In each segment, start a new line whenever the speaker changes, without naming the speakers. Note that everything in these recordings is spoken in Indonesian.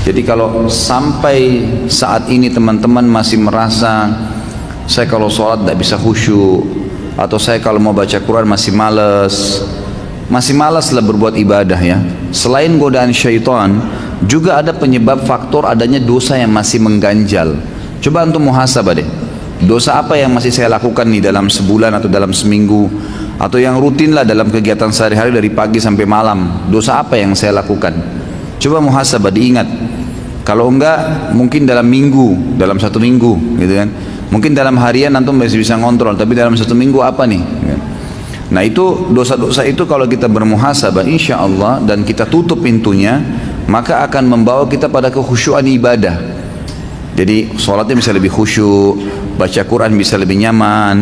Jadi kalau sampai saat ini teman-teman masih merasa saya kalau sholat tidak bisa khusyuk, atau saya kalau mau baca Quran masih malas lah berbuat ibadah ya. Selain godaan syaitan, juga ada penyebab faktor adanya dosa yang masih mengganjal. Coba antum muhasabah deh. Dosa apa yang masih saya lakukan nih dalam sebulan atau dalam seminggu, atau yang rutin lah dalam kegiatan sehari-hari dari pagi sampai malam. Dosa apa yang saya lakukan? Coba muhasabah, diingat. Kalau enggak, mungkin dalam minggu, dalam satu minggu, gitu kan. Mungkin dalam harian antum masih bisa ngontrol, tapi dalam satu minggu apa nih? Nah itu dosa-dosa itu kalau kita bermuhasabah, insya Allah, dan kita tutup pintunya, maka akan membawa kita pada kekhusyuan ibadah. Jadi sholatnya bisa lebih khusyuk, baca Quran bisa lebih nyaman.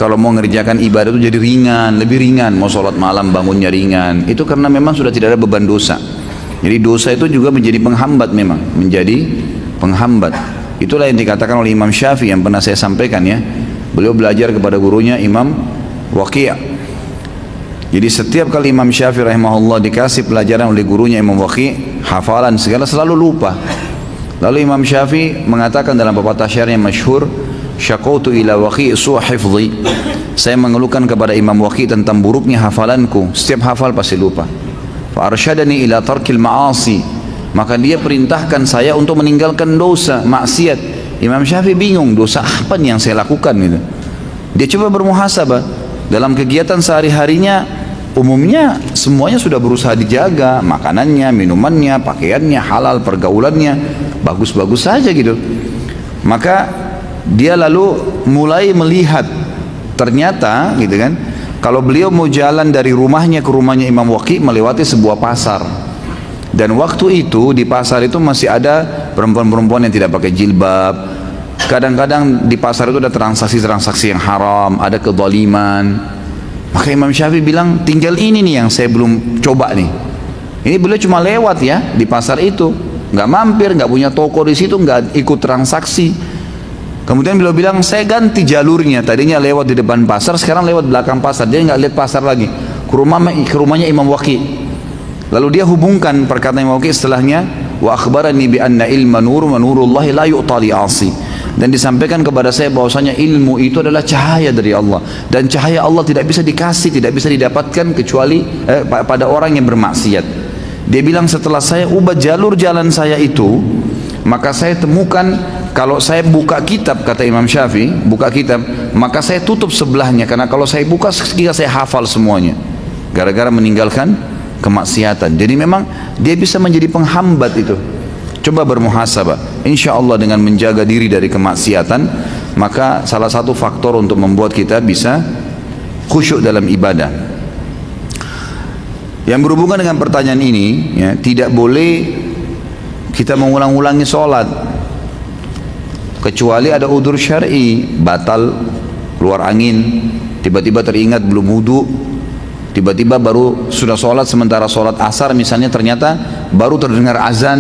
Kalau mau ngerjakan ibadah itu jadi ringan, lebih ringan. Mau sholat malam bangunnya ringan. Itu karena memang sudah tidak ada beban dosa. Jadi dosa itu juga menjadi penghambat memang, menjadi penghambat. Itulah yang dikatakan oleh Imam Syafi'i yang pernah saya sampaikan ya. Beliau belajar kepada gurunya Imam Waqi'. Jadi setiap kali Imam Syafi'i rahimahullah dikasih pelajaran oleh gurunya Imam Waqi', hafalan segala selalu lupa. Lalu Imam Syafi'i mengatakan dalam pepatah syair yang masyhur, syaqautu ila Waqi' su'a hifdhi. Saya mengeluhkan kepada Imam Waqi' tentang buruknya hafalanku, setiap hafal pasti lupa. Fa arsyadani ila tarkil ma'asi. Maka dia perintahkan saya untuk meninggalkan dosa, maksiat. Imam Syafi'i bingung, dosa apa nih yang saya lakukan gitu. Dia coba bermuhasabah dalam kegiatan sehari-harinya, umumnya semuanya sudah berusaha dijaga, makanannya, minumannya, pakaiannya, halal, pergaulannya, bagus-bagus saja gitu. Maka dia lalu mulai melihat, ternyata gitu kan, kalau beliau mau jalan dari rumahnya ke rumahnya Imam Waqi' melewati sebuah pasar. Dan waktu itu di pasar itu masih ada perempuan-perempuan yang tidak pakai jilbab. Kadang-kadang di pasar itu ada transaksi-transaksi yang haram, ada kezaliman. Maka Imam Syafi'i bilang, tinggal ini nih yang saya belum coba nih. Ini beliau cuma lewat ya di pasar itu, nggak mampir, nggak punya toko di situ, nggak ikut transaksi. Kemudian beliau bilang, saya ganti jalurnya. Tadinya lewat di depan pasar, sekarang lewat belakang pasar. Dia nggak lihat pasar lagi. Ke rumahnya Imam Waqi'. Lalu dia hubungkan perkataan Imam Waqi' setelahnya, wa akhbarani bi anna ilma nur wa nurullahi la yu'ta li 'asi. Dan disampaikan kepada saya bahwasanya ilmu itu adalah cahaya dari Allah, dan cahaya Allah tidak bisa dikasih, tidak bisa didapatkan kecuali pada orang yang bermaksiat. Dia bilang, setelah saya ubah jalur jalan saya itu, maka saya temukan kalau saya buka kitab, kata Imam Syafi'i, buka kitab, maka saya tutup sebelahnya, karena kalau saya buka saya hafal semuanya, gara-gara meninggalkan kemaksiatan. Jadi memang dia bisa menjadi penghambat itu. Coba bermuhasabah. Insya Allah dengan menjaga diri dari kemaksiatan, maka salah satu faktor untuk membuat kita bisa khusyuk dalam ibadah. Yang berhubungan dengan pertanyaan ini, ya, tidak boleh kita mengulang-ulangi sholat kecuali ada udzur syar'i, batal, keluar angin, tiba-tiba teringat belum wudu, tiba-tiba baru sudah sholat, sementara sholat asar misalnya ternyata baru terdengar azan,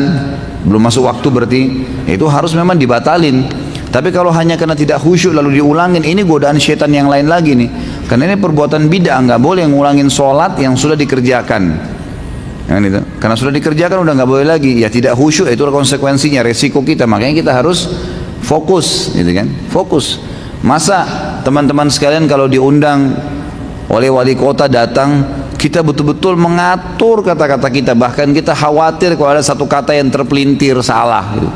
belum masuk waktu, berarti itu harus memang dibatalin. Tapi kalau hanya karena tidak khusyuk lalu diulangin, ini godaan syaitan yang lain lagi nih, karena ini perbuatan bid'ah. Nggak boleh ngulangin sholat yang sudah dikerjakan kan itu. Karena sudah dikerjakan udah nggak boleh lagi, ya tidak khusyuk, itulah konsekuensinya, resiko kita. Makanya kita harus fokus gitu kan, fokus. Masa teman-teman sekalian kalau diundang oleh wali kota datang, kita betul-betul mengatur kata-kata kita, bahkan kita khawatir kalau ada satu kata yang terpelintir salah gitu.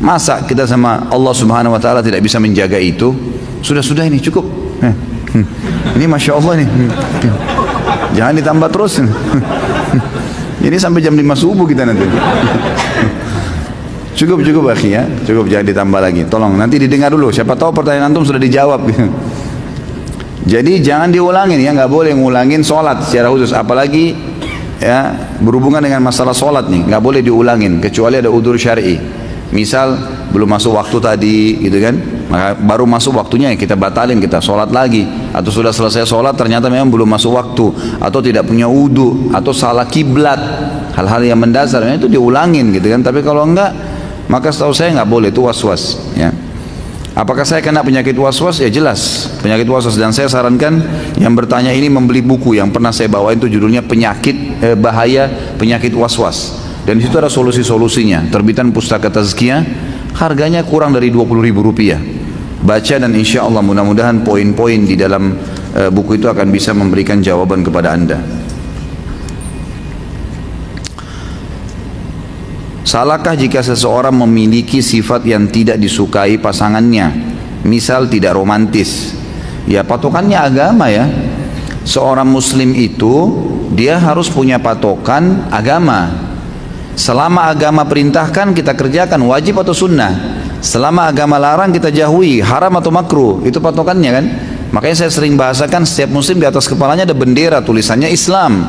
Masa kita sama Allah Subhanahu wa Ta'ala tidak bisa menjaga itu? Sudah ini cukup. Ini Masya Allah nih, jangan ditambah terus. Ini sampai jam 5 subuh kita nanti. Cukup akhi ya, cukup, jangan ditambah lagi. Tolong nanti didengar dulu, siapa tahu pertanyaan antum sudah dijawab. Jadi jangan diulangin ya, nggak boleh ngulangin sholat secara khusus, apalagi ya berhubungan dengan masalah sholat nih, nggak boleh diulangin kecuali ada udzur syar'i. Misal belum masuk waktu tadi gitu kan, maka baru masuk waktunya ya kita batalin, kita sholat lagi. Atau sudah selesai sholat ternyata memang belum masuk waktu, atau tidak punya wudu, atau salah kiblat, hal-hal yang mendasar itu diulangin gitu kan. Tapi kalau enggak, maka setahu saya nggak boleh, itu was-was ya. Apakah saya kena penyakit was-was? Ya jelas penyakit was-was, dan saya sarankan yang bertanya ini membeli buku yang pernah saya bawain, itu judulnya bahaya penyakit was-was, Dan di situ ada solusi-solusinya. Terbitan Pustaka Tazkiyah, harganya kurang dari 20.000 rupiah. Baca dan insya Allah mudah-mudahan poin-poin di dalam buku itu akan bisa memberikan jawaban kepada Anda. Salahkah jika seseorang memiliki sifat yang tidak disukai pasangannya, misal tidak romantis? Ya patokannya agama ya. Seorang muslim itu dia harus punya patokan agama. Selama agama perintahkan kita kerjakan, wajib atau sunnah. Selama agama larang kita jauhi, haram atau makruh. Itu patokannya kan. Makanya saya sering bahasakan setiap muslim di atas kepalanya ada bendera tulisannya Islam.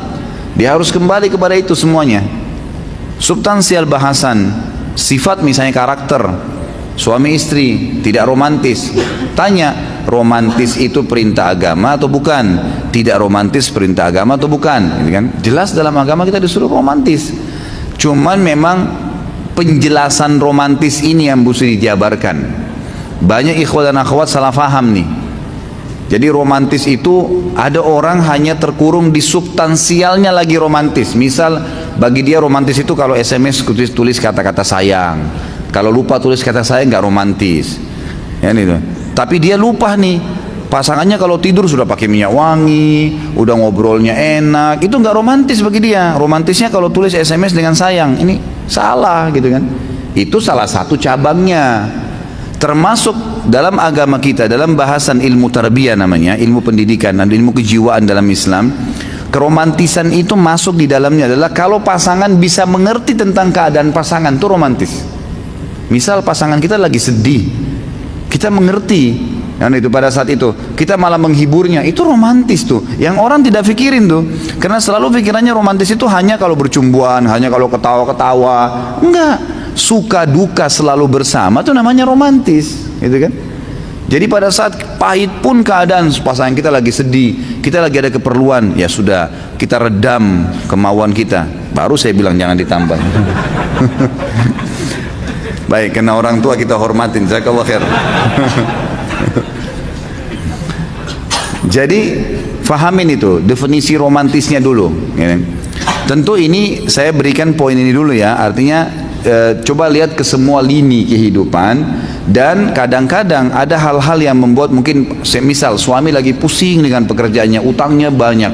Dia harus kembali kepada itu semuanya. Substansial bahasan, sifat misalnya karakter, suami istri tidak romantis. Tanya, romantis itu perintah agama atau bukan? Tidak romantis perintah agama atau bukan? Gitu kan? Jelas dalam agama kita disuruh romantis. Cuman memang penjelasan romantis ini yang mesti dijabarkan. Banyak ikhwan dan akhwat salah faham nih. Jadi romantis itu ada orang hanya terkurung di substansialnya lagi romantis. Misal bagi dia romantis itu kalau SMS tulis kata-kata sayang. Kalau lupa tulis kata sayang nggak romantis. Ya, gitu. Tapi dia lupa nih, pasangannya kalau tidur sudah pakai minyak wangi, udah ngobrolnya enak, itu nggak romantis bagi dia. Romantisnya kalau tulis SMS dengan sayang, ini salah gitu kan. Itu salah satu cabangnya. Termasuk dalam agama kita, dalam bahasan ilmu tarbiyah namanya, ilmu pendidikan dan ilmu kejiwaan dalam Islam, keromantisan itu masuk di dalamnya adalah kalau pasangan bisa mengerti tentang keadaan pasangan, itu romantis. Misal pasangan kita lagi sedih, kita mengerti, kan itu pada saat itu kita malah menghiburnya, itu romantis tuh. Yang orang tidak pikirin tuh, karena selalu pikirannya romantis itu hanya kalau bercumbuan, hanya kalau ketawa-ketawa. Enggak, suka duka selalu bersama itu namanya romantis, gitu kan? Jadi pada saat pahit pun keadaan pasangan kita lagi sedih, kita lagi ada keperluan, ya sudah kita redam kemauan kita. Baru saya bilang jangan ditambah. Baik, karena orang tua kita hormatin, jazakallahu khair. Jadi fahamin itu definisi romantisnya dulu ya. Tentu ini saya berikan poin ini dulu ya. Artinya coba lihat ke semua lini kehidupan. Dan kadang-kadang ada hal-hal yang membuat mungkin misal suami lagi pusing dengan pekerjaannya, utangnya banyak,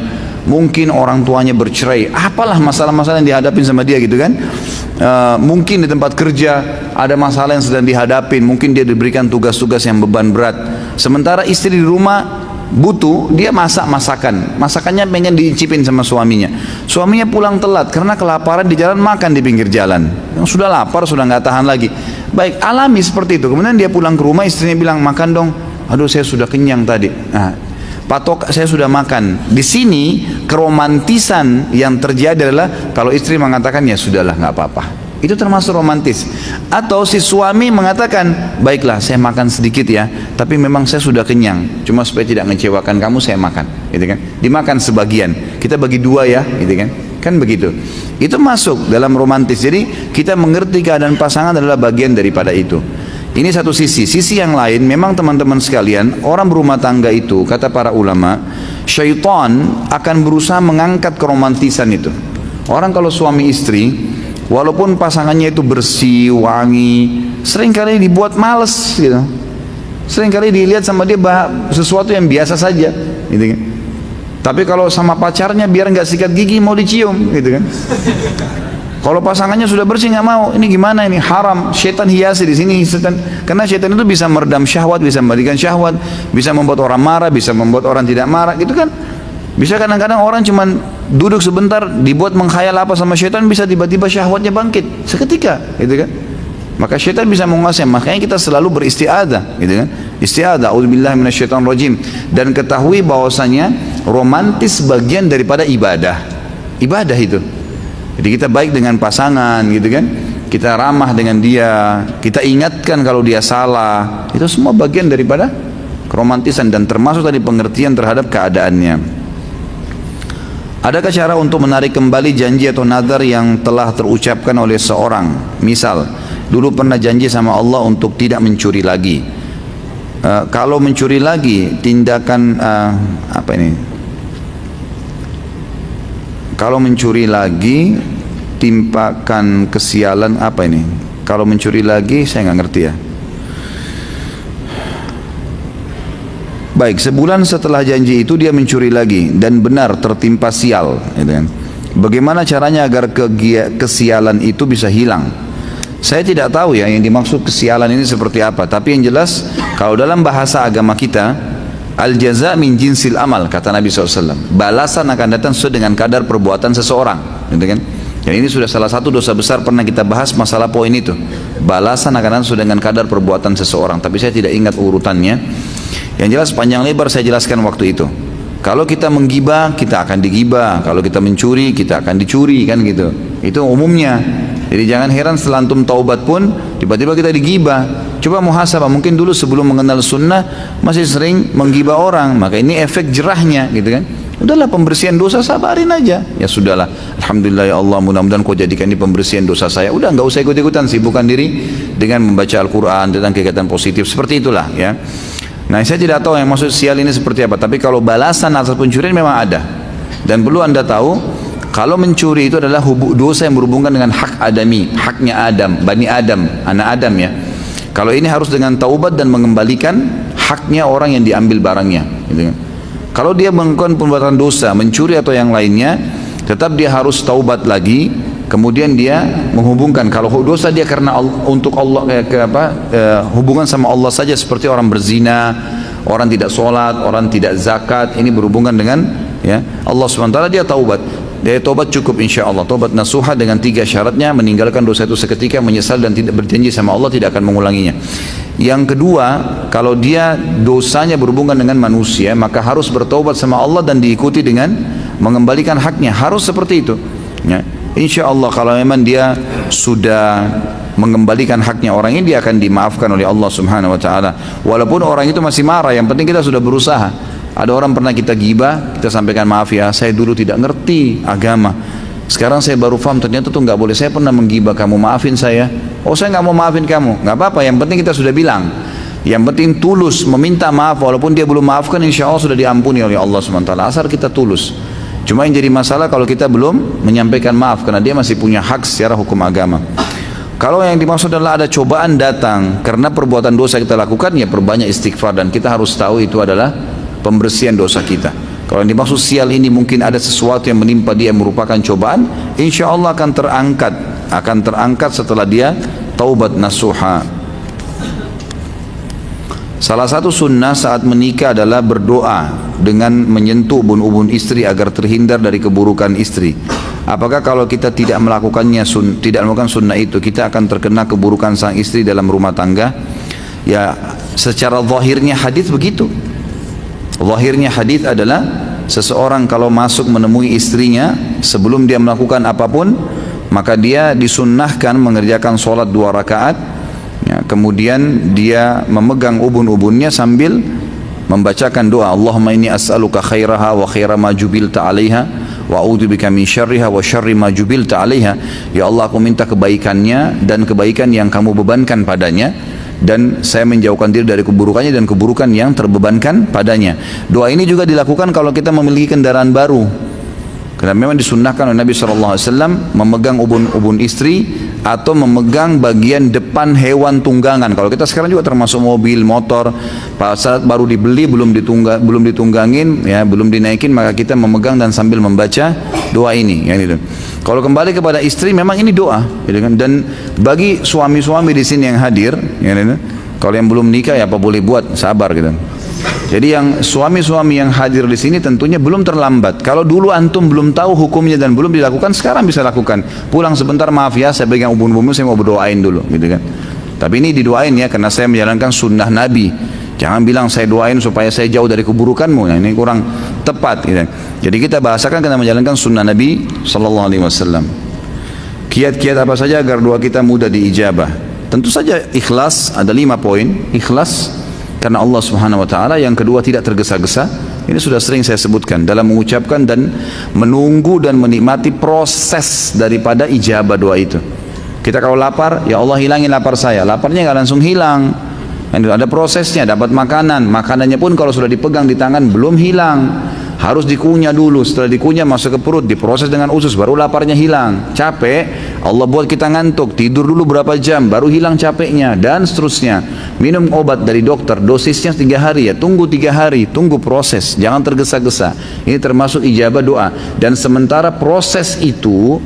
mungkin orang tuanya bercerai, apalah masalah-masalah yang dihadapin sama dia gitu kan. Mungkin di tempat kerja ada masalah yang sedang dihadapin, mungkin dia diberikan tugas-tugas yang beban berat, sementara istri di rumah butuh, dia masakannya pengen diicipin sama suaminya. Suaminya pulang telat karena kelaparan di jalan, makan di pinggir jalan, yang sudah lapar sudah nggak tahan lagi. Baik, alami seperti itu. Kemudian dia pulang ke rumah, istrinya bilang makan dong. Aduh saya sudah kenyang tadi. Nah, patok saya sudah makan. Di sini keromantisan yang terjadi adalah kalau istri mengatakan ya sudahlah nggak apa-apa. Itu termasuk romantis. Atau si suami mengatakan, baiklah saya makan sedikit ya, tapi memang saya sudah kenyang, cuma supaya tidak mengecewakan kamu saya makan, gitu kan? Dimakan sebagian, kita bagi dua ya, gitu kan? Kan begitu. Itu masuk dalam romantis. Jadi kita mengerti keadaan pasangan adalah bagian daripada itu. Ini satu sisi. Sisi yang lain, memang teman-teman sekalian, orang berumah tangga itu, kata para ulama, syaitan akan berusaha mengangkat keromantisan itu. Orang kalau suami istri, walaupun pasangannya itu bersih, wangi, seringkali dibuat males gitu. Seringkali dilihat sama dia sesuatu yang biasa saja, gitu kan. Tapi kalau sama pacarnya biar nggak sikat gigi mau dicium, gitu kan. Kalau pasangannya sudah bersih nggak mau, ini gimana ini? Haram. Syaitan hiasi di sini, setan. Karena syaitan itu bisa meredam syahwat, bisa memberikan syahwat, bisa membuat orang marah, bisa membuat orang tidak marah, gitu kan. Bisa kadang-kadang orang cuman duduk sebentar dibuat menghayal apa sama syaitan, bisa tiba-tiba syahwatnya bangkit seketika, gitu kan. Maka syaitan bisa menguasai. Makanya kita selalu beristiadah, gitu kan. Istiadah, auzubillahi minasyaitonirrajim. Dan ketahui bahwasanya romantis bagian daripada ibadah. Ibadah itu. Jadi kita baik dengan pasangan, gitu kan. Kita ramah dengan dia, kita ingatkan kalau dia salah. Itu semua bagian daripada keromantisan dan termasuk tadi pengertian terhadap keadaannya. Adakah cara untuk menarik kembali janji atau nadar yang telah terucapkan oleh seorang? Misal, dulu pernah janji sama Allah untuk tidak mencuri lagi. Kalau mencuri lagi, tindakan apa ini? Kalau mencuri lagi, timpakan kesialan apa ini? Kalau mencuri lagi saya nggak ngerti ya. Baik, sebulan setelah janji itu dia mencuri lagi dan benar tertimpa sial, gitu kan. Bagaimana caranya agar kesialan itu bisa hilang? Saya tidak tahu ya yang dimaksud kesialan ini seperti apa, tapi yang jelas kalau dalam bahasa agama kita, al-jaza min jinsil amal, kata Nabi SAW. Balasan akan datang sesuai dengan kadar perbuatan seseorang, gitu kan. Dan ini sudah salah satu dosa besar pernah kita bahas masalah poin itu. Balasan akan datang sesuai dengan kadar perbuatan seseorang, tapi saya tidak ingat urutannya. Yang jelas panjang lebar saya jelaskan waktu itu. Kalau kita menggibah, kita akan digibah. Kalau kita mencuri, kita akan dicuri, kan gitu. Itu umumnya. Jadi jangan heran setelah antum taubat pun tiba-tiba kita digibah. Coba muhasabah, mungkin dulu sebelum mengenal sunnah masih sering menggibah orang, maka ini efek jerahnya, gitu kan. Udahlah, pembersihan dosa sabarin aja. Ya sudahlah, alhamdulillah ya Allah, mudah-mudahan kau jadikan ini pembersihan dosa saya. Udah, nggak usah ikut-ikutan, sibukkan diri dengan membaca Al-Quran tentang kegiatan positif seperti itulah ya. Nah, saya tidak tahu yang maksud sial ini seperti apa, tapi kalau balasan atas pencurian memang ada. Dan perlu Anda tahu, kalau mencuri itu adalah dosa yang berhubungan dengan hak adami, haknya Adam, Bani Adam, anak Adam ya. Kalau ini harus dengan taubat dan mengembalikan haknya orang yang diambil barangnya, gitu kan. Kalau dia melakukan perbuatan dosa, mencuri atau yang lainnya, tetap dia harus taubat lagi. Kemudian dia menghubungkan, kalau dosa dia karena untuk Allah, hubungan sama Allah saja, seperti orang berzina, orang tidak sholat, orang tidak zakat, ini berhubungan dengan ya Allah SWT, dia taubat. Dia taubat cukup insya Allah, taubat nasuha dengan 3 syaratnya, meninggalkan dosa itu seketika, menyesal dan tidak berjanji sama Allah tidak akan mengulanginya. Yang kedua, kalau dia dosanya berhubungan dengan manusia, maka harus bertaubat sama Allah dan diikuti dengan mengembalikan haknya, harus seperti itu ya. Insya Allah kalau memang dia sudah mengembalikan haknya orang ini, dia akan dimaafkan oleh Allah Subhanahu Wa Taala. Walaupun orang itu masih marah, yang penting kita sudah berusaha. Ada orang pernah kita gibah, kita sampaikan maaf ya, saya dulu tidak ngerti agama. Sekarang saya baru paham ternyata tuh nggak boleh. Saya pernah menggibah kamu, maafin saya. Oh, saya nggak mau maafin kamu, nggak apa-apa. Yang penting kita sudah bilang. Yang penting tulus meminta maaf, walaupun dia belum maafkan, insya Allah sudah diampuni oleh Allah SWT. Asal kita tulus. Cuma yang jadi masalah kalau kita belum menyampaikan maaf, karena dia masih punya hak secara hukum agama. Kalau yang dimaksud adalah ada cobaan datang karena perbuatan dosa kita lakukan, ya perbanyak istighfar, dan kita harus tahu itu adalah pembersihan dosa kita. Kalau yang dimaksud sial ini mungkin ada sesuatu yang menimpa dia merupakan cobaan, insya Allah akan terangkat setelah dia taubat nasuha. Salah satu sunnah saat menikah adalah berdoa dengan menyentuh ubun-ubun istri agar terhindar dari keburukan istri. Apakah kalau kita tidak melakukan sunnah itu, kita akan terkena keburukan sang istri dalam rumah tangga? Ya, secara zahirnya hadis begitu. Zahirnya hadis adalah seseorang kalau masuk menemui istrinya sebelum dia melakukan apapun, maka dia disunnahkan mengerjakan sholat 2 rakaat. Ya, kemudian dia memegang ubun-ubunnya sambil membacakan doa, Allahumma inni as'aluka khairaha wa khaira ma jubilta 'alaiha wa a'udzubika min syarriha wa syarri ma jubilta 'alaiha. Ya Allah, aku minta kebaikannya dan kebaikan yang kamu bebankan padanya, dan saya menjauhkan diri dari keburukannya dan keburukan yang terbebankan padanya. Doa ini juga dilakukan kalau kita memiliki kendaraan baru, karena memang disunnahkan oleh Nabi SAW memegang ubun-ubun istri atau memegang bagian depan hewan tunggangan. Kalau kita sekarang juga termasuk mobil, motor, pada saat baru dibeli belum ditunggangin, ya belum dinaikin, maka kita memegang dan sambil membaca doa ini. Ya, gitu. Kalau kembali kepada istri, memang ini doa, gitu kan? Dan bagi suami-suami di sini yang hadir, ya, gitu. Kalau yang belum nikah ya apa boleh buat, sabar gitu. Jadi yang suami-suami yang hadir di sini tentunya belum terlambat. Kalau dulu antum belum tahu hukumnya dan belum dilakukan, sekarang bisa lakukan. Pulang sebentar, maaf ya, saya pegang ubun-ubun, saya mau berdoain dulu, gitu kan. Tapi ini didoain ya, karena saya menjalankan sunnah Nabi. Jangan bilang saya doain supaya saya jauh dari keburukanmu. Nah, ini kurang tepat, gitu. Jadi kita bahasakan karena menjalankan sunnah Nabi Sallallahu Alaihi Wasallam. Kiat-kiat apa saja agar doa kita mudah diijabah? Tentu saja ikhlas, ada 5 poin. Ikhlas karena Allah Subhanahu Wa Taala. Yang kedua, tidak tergesa-gesa. Ini sudah sering saya sebutkan dalam mengucapkan dan menunggu dan menikmati proses daripada ijabah doa itu. Kita kalau lapar, ya Allah hilangin lapar saya. Laparnya nggak langsung hilang. Ada prosesnya, dapat makanan. Makanannya pun kalau sudah dipegang di tangan belum hilang. harus dikunyah dulu, setelah dikunyah masuk ke perut, diproses dengan usus, baru laparnya hilang. Capek, Allah buat kita ngantuk, tidur dulu berapa jam, baru hilang capeknya, dan seterusnya. Minum obat dari dokter, dosisnya 3 hari ya, tunggu 3 hari, tunggu proses, jangan tergesa-gesa. Ini termasuk ijabah doa. Dan sementara proses itu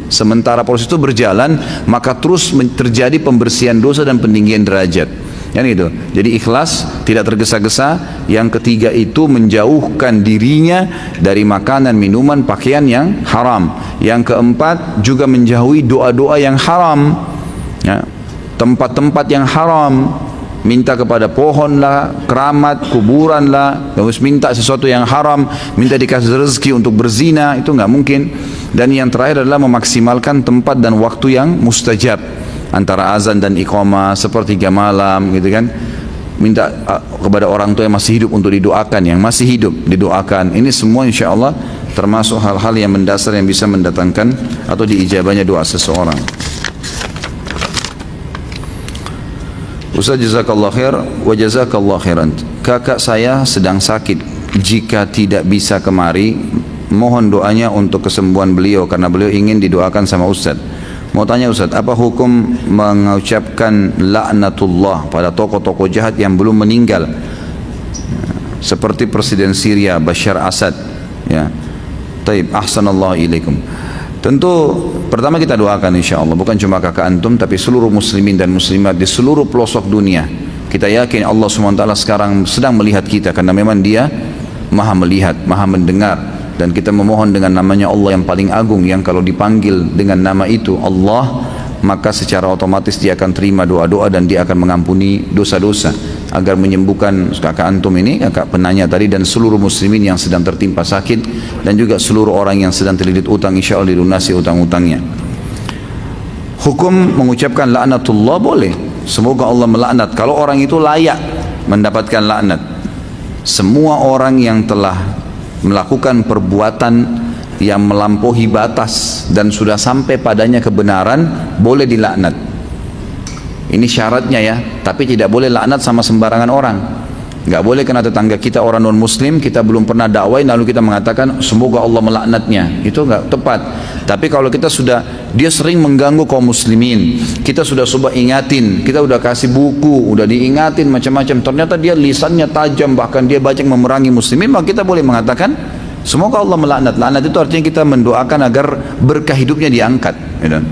berjalan, maka terus terjadi pembersihan dosa dan peninggian derajat. Yang itu. Jadi ikhlas, tidak tergesa-gesa. Yang ketiga itu menjauhkan dirinya dari makanan, minuman, pakaian yang haram. Yang keempat juga menjauhi doa-doa yang haram, ya. Tempat-tempat yang haram, minta kepada pohon lah, keramat, kuburan lah, terus minta sesuatu yang haram, minta dikasih rezeki untuk berzina, itu nggak mungkin. Dan yang terakhir adalah memaksimalkan tempat dan waktu yang mustajab, antara azan dan iqamah, sepertiga malam, gitu kan. Minta kepada orang tua yang masih hidup untuk didoakan, yang masih hidup didoakan. Ini semua insya Allah termasuk hal-hal yang mendasar yang bisa mendatangkan atau diijabahnya doa seseorang. Ustaz jazakallah khair wa jazakallah khairan. Kakak saya sedang sakit. Jika tidak bisa kemari, mohon doanya untuk kesembuhan beliau karena beliau ingin didoakan sama Ustaz. Mau tanya Ustaz, apa hukum mengucapkan laknatullah pada tokoh-tokoh jahat yang belum meninggal? Seperti Presiden Syria Bashar Assad, ya. Taib, ahsanallahu ilaikum. Tentu pertama kita doakan insya Allah, bukan cuma kakak antum tapi seluruh muslimin dan muslimat di seluruh pelosok dunia. Kita yakin Allah SWT sekarang sedang melihat kita karena memang Dia maha melihat, maha mendengar. Dan kita memohon dengan namanya Allah yang paling agung, yang kalau dipanggil dengan nama itu Allah, maka secara otomatis Dia akan terima doa-doa dan Dia akan mengampuni dosa-dosa, agar menyembuhkan kakak antum ini, kakak penanya tadi, dan seluruh muslimin yang sedang tertimpa sakit, dan juga seluruh orang yang sedang terlilit utang, insya Allah dilunasi utang-utangnya. Hukum mengucapkan laknatullah boleh, semoga Allah melaknat, kalau orang itu layak mendapatkan laknat. Semua orang yang telah melakukan perbuatan yang melampaui batas dan sudah sampai padanya kebenaran boleh dilaknat. Ini syaratnya ya, tapi tidak boleh laknat sama sembarangan orang. Nggak boleh kena tetangga kita orang non muslim, kita belum pernah dakwain lalu kita mengatakan semoga Allah melaknatnya, itu nggak tepat. Tapi kalau kita sudah, dia sering mengganggu kaum muslimin, kita sudah coba ingatin, kita udah kasih buku, udah diingatin macam-macam, ternyata dia lisannya tajam, bahkan dia banyak memerangi muslimin, maka kita boleh mengatakan semoga Allah melaknat. Laknat itu artinya kita mendoakan agar berkah hidupnya diangkat, ya,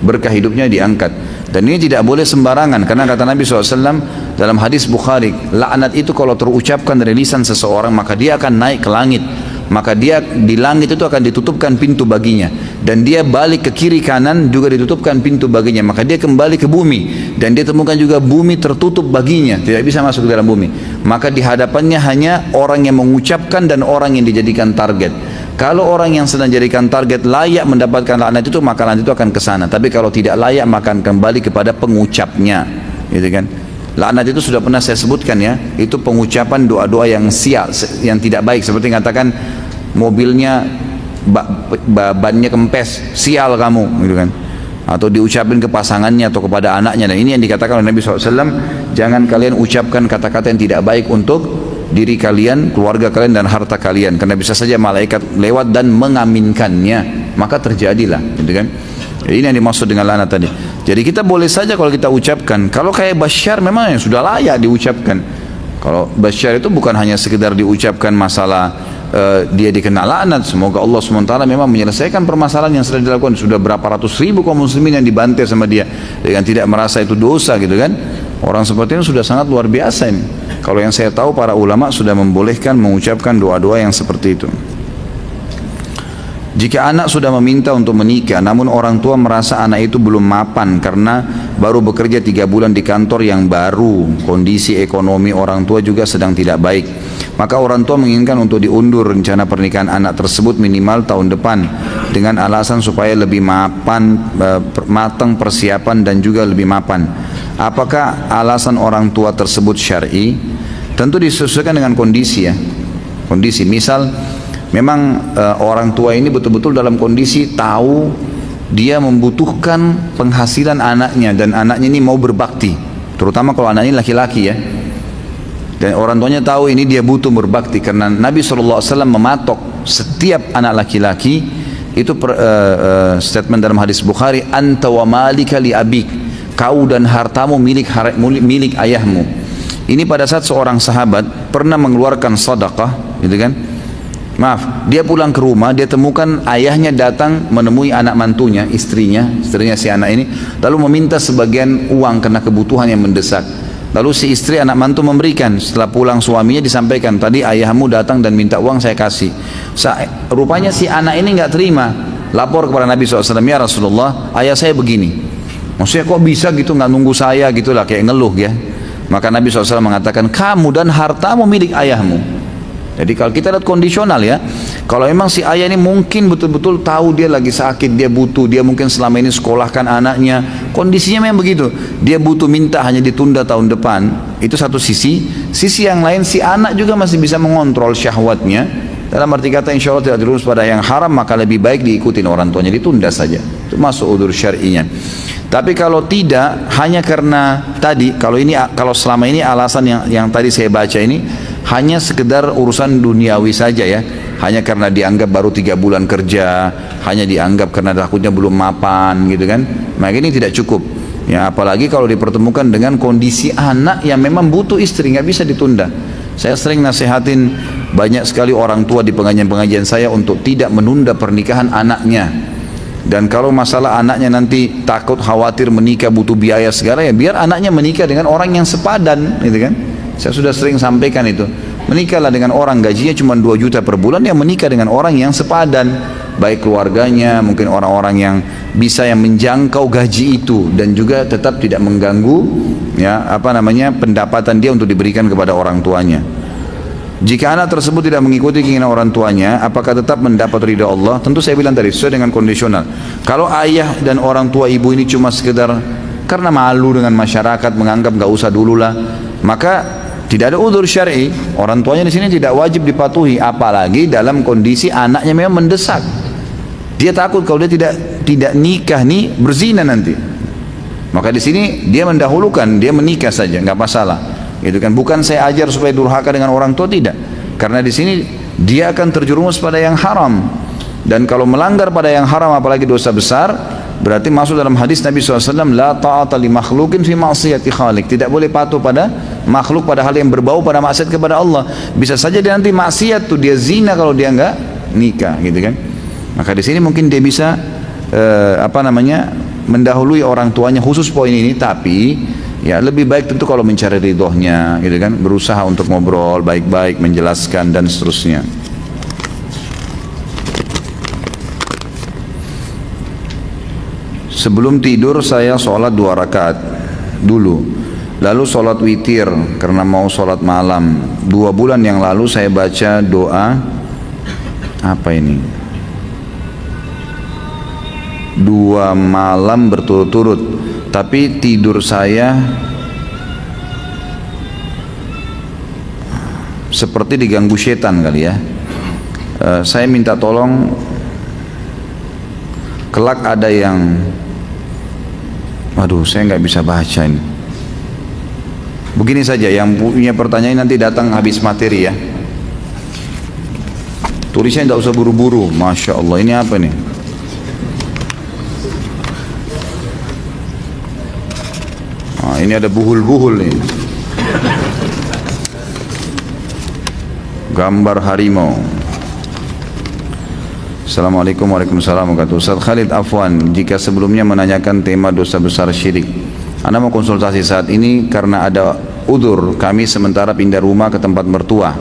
berkah hidupnya diangkat. Dan ini tidak boleh sembarangan, karena kata Nabi SAW dalam hadis Bukhari, laknat itu kalau terucapkan dari lisan seseorang maka dia akan naik ke langit, maka dia di langit itu akan ditutupkan pintu baginya, dan dia balik ke kiri kanan juga ditutupkan pintu baginya, maka dia kembali ke bumi dan dia temukan juga bumi tertutup baginya, tidak bisa masuk ke dalam bumi. Maka di hadapannya hanya orang yang mengucapkan dan orang yang dijadikan target. Kalau orang yang sedang jadikan target layak mendapatkan laknat itu, maka laknat itu akan ke sana. Tapi kalau tidak layak, maka akan kembali kepada pengucapnya, gitu kan? Laknat itu sudah pernah saya sebutkan ya, itu pengucapan doa-doa yang sial, yang tidak baik, seperti mengatakan mobilnya bannya kempes, sial kamu, gitu kan? Atau diucapin ke pasangannya atau kepada anaknya. Dan ini yang dikatakan oleh Nabi SAW, jangan kalian ucapkan kata-kata yang tidak baik untuk diri kalian, keluarga kalian, dan harta kalian, karena bisa saja malaikat lewat dan mengaminkannya, maka terjadilah, gitu kan? Jadi ini yang dimaksud dengan laknat tadi. Jadi kita boleh saja kalau kita ucapkan. Kalau kayak Bashar memang yang sudah layak diucapkan. Kalau Bashar itu bukan hanya sekedar diucapkan masalah dia dikena laknat, semoga Allah SWT memang menyelesaikan permasalahan yang sedang dilakukan. Sudah berapa ratus ribu kaum muslimin yang dibantai sama dia dengan tidak merasa itu dosa, gitu kan? Orang seperti ini sudah sangat luar biasa ini. Kalau yang saya tahu para ulama sudah membolehkan mengucapkan doa-doa yang seperti itu. Jika anak sudah meminta untuk menikah, namun orang tua merasa anak itu belum mapan karena baru bekerja 3 bulan di kantor yang baru, kondisi ekonomi orang tua juga sedang tidak baik, maka orang tua menginginkan untuk diundur rencana pernikahan anak tersebut minimal tahun depan dengan alasan supaya lebih matang persiapan dan juga lebih mapan. Apakah alasan orang tua tersebut syar'i? Tentu disesuaikan dengan kondisi ya. Kondisi, misal memang orang tua ini betul-betul dalam kondisi tahu dia membutuhkan penghasilan anaknya dan anaknya ini mau berbakti, terutama kalau anak ini laki-laki ya. Dan orang tuanya tahu ini dia butuh berbakti, karena Nabi SAW mematok setiap anak laki-laki itu statement dalam hadis Bukhari, anta wa malika li abik, kau dan hartamu milik ayahmu. Ini pada saat seorang sahabat pernah mengeluarkan sedekah, gitu kan? Maaf, dia pulang ke rumah, dia temukan ayahnya datang menemui anak mantunya, istrinya si anak ini, lalu meminta sebagian uang karena kebutuhan yang mendesak. Lalu si istri anak mantu memberikan. Setelah pulang suaminya disampaikan, tadi ayahmu datang dan minta uang, saya kasih. Rupanya si anak ini nggak terima, lapor kepada Nabi SAW, ya Rasulullah, ayah saya begini. Maksudnya kok bisa gitu, nggak nunggu saya gitulah, kayak ngeluh ya. Maka Nabi SAW mengatakan, kamu dan hartamu milik ayahmu. Jadi kalau kita lihat kondisional ya, kalau memang si ayah ini mungkin betul-betul tahu dia lagi sakit, dia butuh, dia mungkin selama ini sekolahkan anaknya, kondisinya memang begitu, dia butuh, minta hanya ditunda tahun depan, itu satu sisi. Sisi yang lain, si anak juga masih bisa mengontrol syahwatnya, dalam arti kata insya Allah tidak terus pada yang haram, maka lebih baik diikutin orang tuanya, ditunda saja, itu masuk udzur syar'inya. Tapi kalau tidak, hanya karena tadi, kalau selama ini alasan yang tadi saya baca ini hanya sekedar urusan duniawi saja ya, hanya karena dianggap baru 3 bulan kerja, hanya dianggap karena takutnya belum mapan gitu kan, maka ini tidak cukup ya. Apalagi kalau dipertemukan dengan kondisi anak yang memang butuh istri, nggak bisa ditunda. Saya sering nasihatin banyak sekali orang tua di pengajian-pengajian saya untuk tidak menunda pernikahan anaknya. Dan kalau masalah anaknya nanti takut khawatir menikah butuh biaya segala, ya biar anaknya menikah dengan orang yang sepadan gitu kan. Saya sudah sering sampaikan itu, menikahlah dengan orang gajinya cuma 2 juta per bulan, yang menikah dengan orang yang sepadan, baik keluarganya, mungkin orang-orang yang bisa yang menjangkau gaji itu, dan juga tetap tidak mengganggu ya pendapatan dia untuk diberikan kepada orang tuanya. Jika anak tersebut tidak mengikuti keinginan orang tuanya, apakah tetap mendapat ridha Allah? Tentu saya bilang tadi, sesuai dengan kondisional. Kalau ayah dan orang tua ibu ini cuma sekedar karena malu dengan masyarakat, menganggap nggak usah dululah, maka tidak ada udzur syar'i. Orang tuanya di sini tidak wajib dipatuhi, apalagi dalam kondisi anaknya memang mendesak. Dia takut kalau dia tidak nikah nih berzina nanti. Maka di sini dia mendahulukan, dia menikah saja, nggak masalah. Gitu kan? Bukan saya ajar supaya durhaka dengan orang tua, tidak. Karena di sini dia akan terjerumus pada yang haram. Dan kalau melanggar pada yang haram, apalagi dosa besar, berarti masuk dalam hadis Nabi SAW, la ta'ata li makhlukin fi ma'siyati khaliq. Tidak boleh patuh pada makhluk pada hal yang berbau pada maksiat kepada Allah. Bisa saja dia nanti maksiat tuh, dia zina kalau dia enggak nikah, gitu kan. Maka di sini mungkin dia bisa mendahului orang tuanya, khusus poin ini. Tapi ya lebih baik tentu kalau mencari ridhonya, gitu kan, berusaha untuk ngobrol baik-baik, menjelaskan dan seterusnya. Sebelum tidur saya sholat 2 rakaat dulu, lalu sholat witir karena mau sholat malam. 2 bulan yang lalu saya baca doa apa ini, 2 malam berturut-turut, tapi tidur saya seperti diganggu setan kali ya. Saya minta tolong, kelak ada yang, waduh saya nggak bisa baca ini. Begini saja, yang punya pertanyaan nanti datang habis materi ya. Tulisnya tidak usah buru-buru. Masya Allah, ini apa nih? Nah, ini ada buhul-buhul nih. Gambar harimau. Assalamualaikum warahmatullahi wabarakatuh. Ustaz Khalid afwan, jika sebelumnya menanyakan tema dosa besar syirik, Anda mau konsultasi saat ini karena ada udzur, kami sementara pindah rumah ke tempat mertua.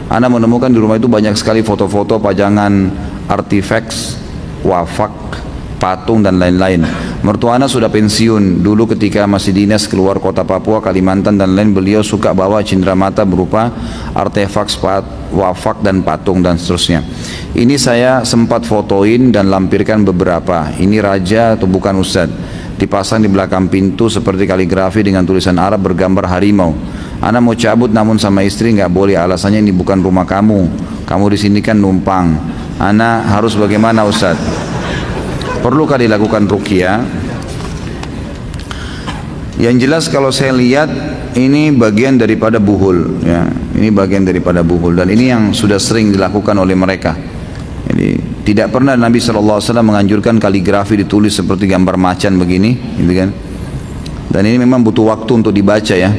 Anda menemukan di rumah itu banyak sekali foto-foto, pajangan, artifaks, wafak, patung dan lain-lain. Mertua Anda sudah pensiun, dulu ketika masih dinas keluar kota Papua, Kalimantan dan lain, beliau suka bawa cenderamata berupa artefak, wafak dan patung dan seterusnya. Ini saya sempat fotoin dan lampirkan beberapa. Ini raja atau bukan Ustaz? Dipasang di belakang pintu seperti kaligrafi dengan tulisan Arab bergambar harimau. Ana mau cabut namun sama istri nggak boleh, alasannya ini bukan rumah kamu di sini kan numpang. Ana harus bagaimana Ustaz? Perlukah dilakukan ruqyah? Yang jelas kalau saya lihat ini bagian daripada buhul, ya. Ini bagian daripada buhul dan ini yang sudah sering dilakukan oleh mereka. Jadi tidak pernah Nabi SAW menganjurkan kaligrafi ditulis seperti gambar macan begini, gitu kan? Dan ini memang butuh waktu untuk dibaca ya.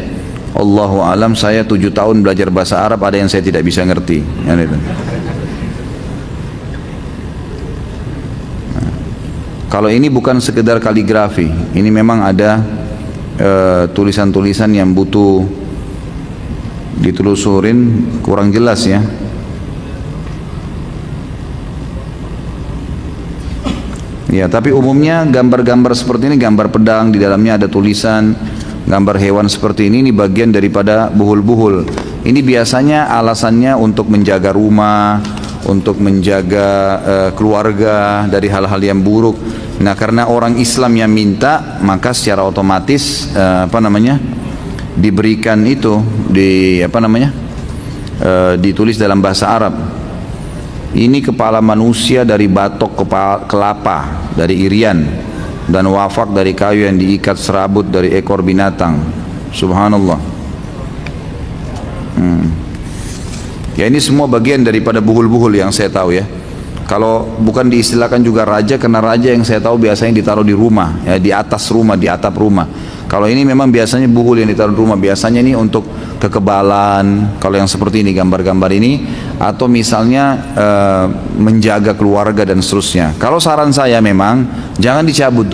Allahu alam, saya 7 tahun belajar bahasa Arab, ada yang saya tidak bisa ngerti. Ya, gitu. Kalau ini bukan sekedar kaligrafi, ini memang ada tulisan-tulisan yang butuh ditelusurin, kurang jelas ya. Ya, tapi umumnya gambar-gambar seperti ini, gambar pedang, di dalamnya ada tulisan, gambar hewan seperti ini bagian daripada buhul-buhul. Ini biasanya alasannya untuk menjaga rumah, untuk menjaga keluarga dari hal-hal yang buruk. Nah, karena orang Islam yang minta, maka secara otomatis diberikan itu ditulis dalam bahasa Arab. Ini kepala manusia dari batok kelapa, dari irian, dan wafak dari kayu yang diikat serabut dari ekor binatang. Subhanallah. Ya, ini semua bagian daripada buhul-buhul yang saya tahu ya. Kalau bukan diistilahkan juga raja, karena raja yang saya tahu biasanya ditaruh di rumah, ya, di atas rumah, di atap rumah. Kalau ini memang biasanya buhul yang ditaruh di rumah, biasanya ini untuk kekebalan, kalau yang seperti ini, gambar-gambar ini, atau misalnya menjaga keluarga dan seterusnya. Kalau saran saya memang, jangan dicabut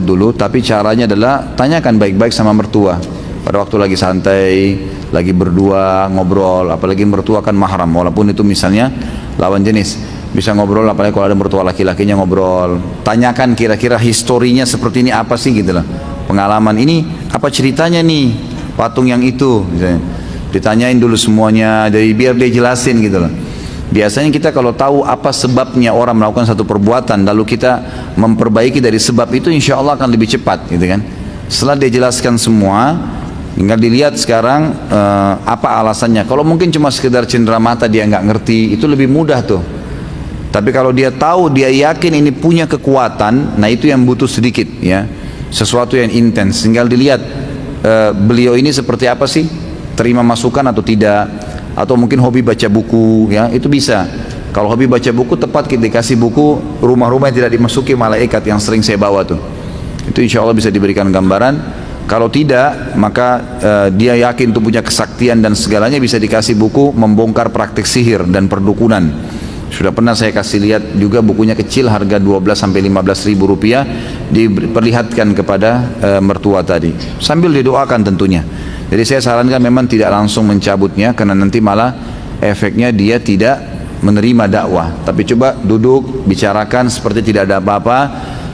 dulu, tapi caranya adalah tanyakan baik-baik sama mertua. Pada waktu lagi santai, lagi berdua, ngobrol, apalagi mertua kan mahram, walaupun itu misalnya lawan jenis, bisa ngobrol, apalagi kalau ada mertua laki-lakinya ngobrol, tanyakan kira-kira historinya seperti ini apa sih gitu loh, pengalaman ini apa ceritanya nih patung yang itu, misalnya ditanyain dulu semuanya, jadi biar dia jelasin gitu loh. Biasanya kita kalau tahu apa sebabnya orang melakukan satu perbuatan, lalu kita memperbaiki dari sebab itu, insya Allah akan lebih cepat gitu kan. Setelah dia jelaskan semua, tinggal dilihat sekarang apa alasannya. Kalau mungkin cuma sekedar cenderamata dia nggak ngerti, itu lebih mudah tuh. Tapi kalau dia tahu, dia yakin ini punya kekuatan, nah itu yang butuh sedikit ya, sesuatu yang intens. Tinggal dilihat beliau ini seperti apa sih, terima masukan atau tidak, atau mungkin hobi baca buku ya, itu bisa. Kalau hobi baca buku, tepat kita dikasih buku rumah-rumah yang tidak dimasuki malaikat yang sering saya bawa tuh, itu insya Allah bisa diberikan gambaran. Kalau tidak, maka dia yakin itu punya kesaktian dan segalanya, bisa dikasih buku membongkar praktik sihir dan perdukunan. Sudah pernah saya kasih lihat juga bukunya, kecil, harga 12-15 ribu rupiah, diperlihatkan kepada mertua tadi, sambil didoakan tentunya. Jadi saya sarankan memang tidak langsung mencabutnya, karena nanti malah efeknya dia tidak menerima dakwah. Tapi coba duduk, bicarakan seperti tidak ada apa-apa,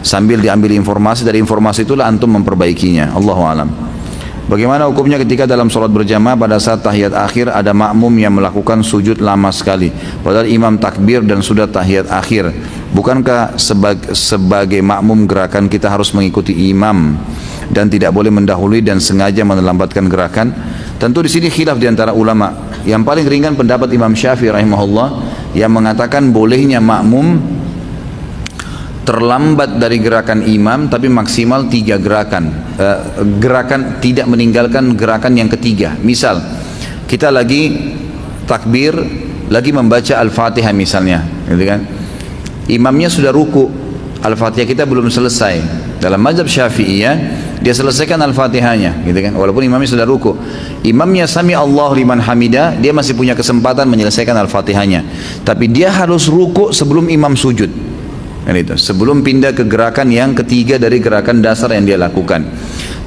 sambil diambil informasi, dari informasi itulah antum memperbaikinya. Allahu alam. Bagaimana hukumnya ketika dalam sholat berjamaah pada saat tahiyat akhir ada makmum yang melakukan sujud lama sekali, padahal imam takbir dan sudah tahiyat akhir? Bukankah sebagai makmum gerakan kita harus mengikuti imam dan tidak boleh mendahului dan sengaja melambatkan gerakan? Tentu di sini khilaf di antara ulama. Yang paling ringan pendapat Imam Syafi'i rahimahullah, yang mengatakan bolehnya makmum terlambat dari gerakan imam tapi maksimal 3 gerakan, gerakan tidak meninggalkan gerakan yang ketiga. Misal kita lagi takbir, lagi membaca Al-Fatihah misalnya, gitu kan, imamnya sudah ruku, Al-Fatihah kita belum selesai. Dalam mazhab Syafi'iyah dia selesaikan Al-Fatihahnya, gitu kan, walaupun imamnya sudah ruku. Imamnya sami Allahu liman hamidah, dia masih punya kesempatan menyelesaikan Al-Fatihahnya, tapi dia harus ruku sebelum imam sujud. Itu sebelum pindah ke gerakan yang ketiga dari gerakan dasar yang dia lakukan.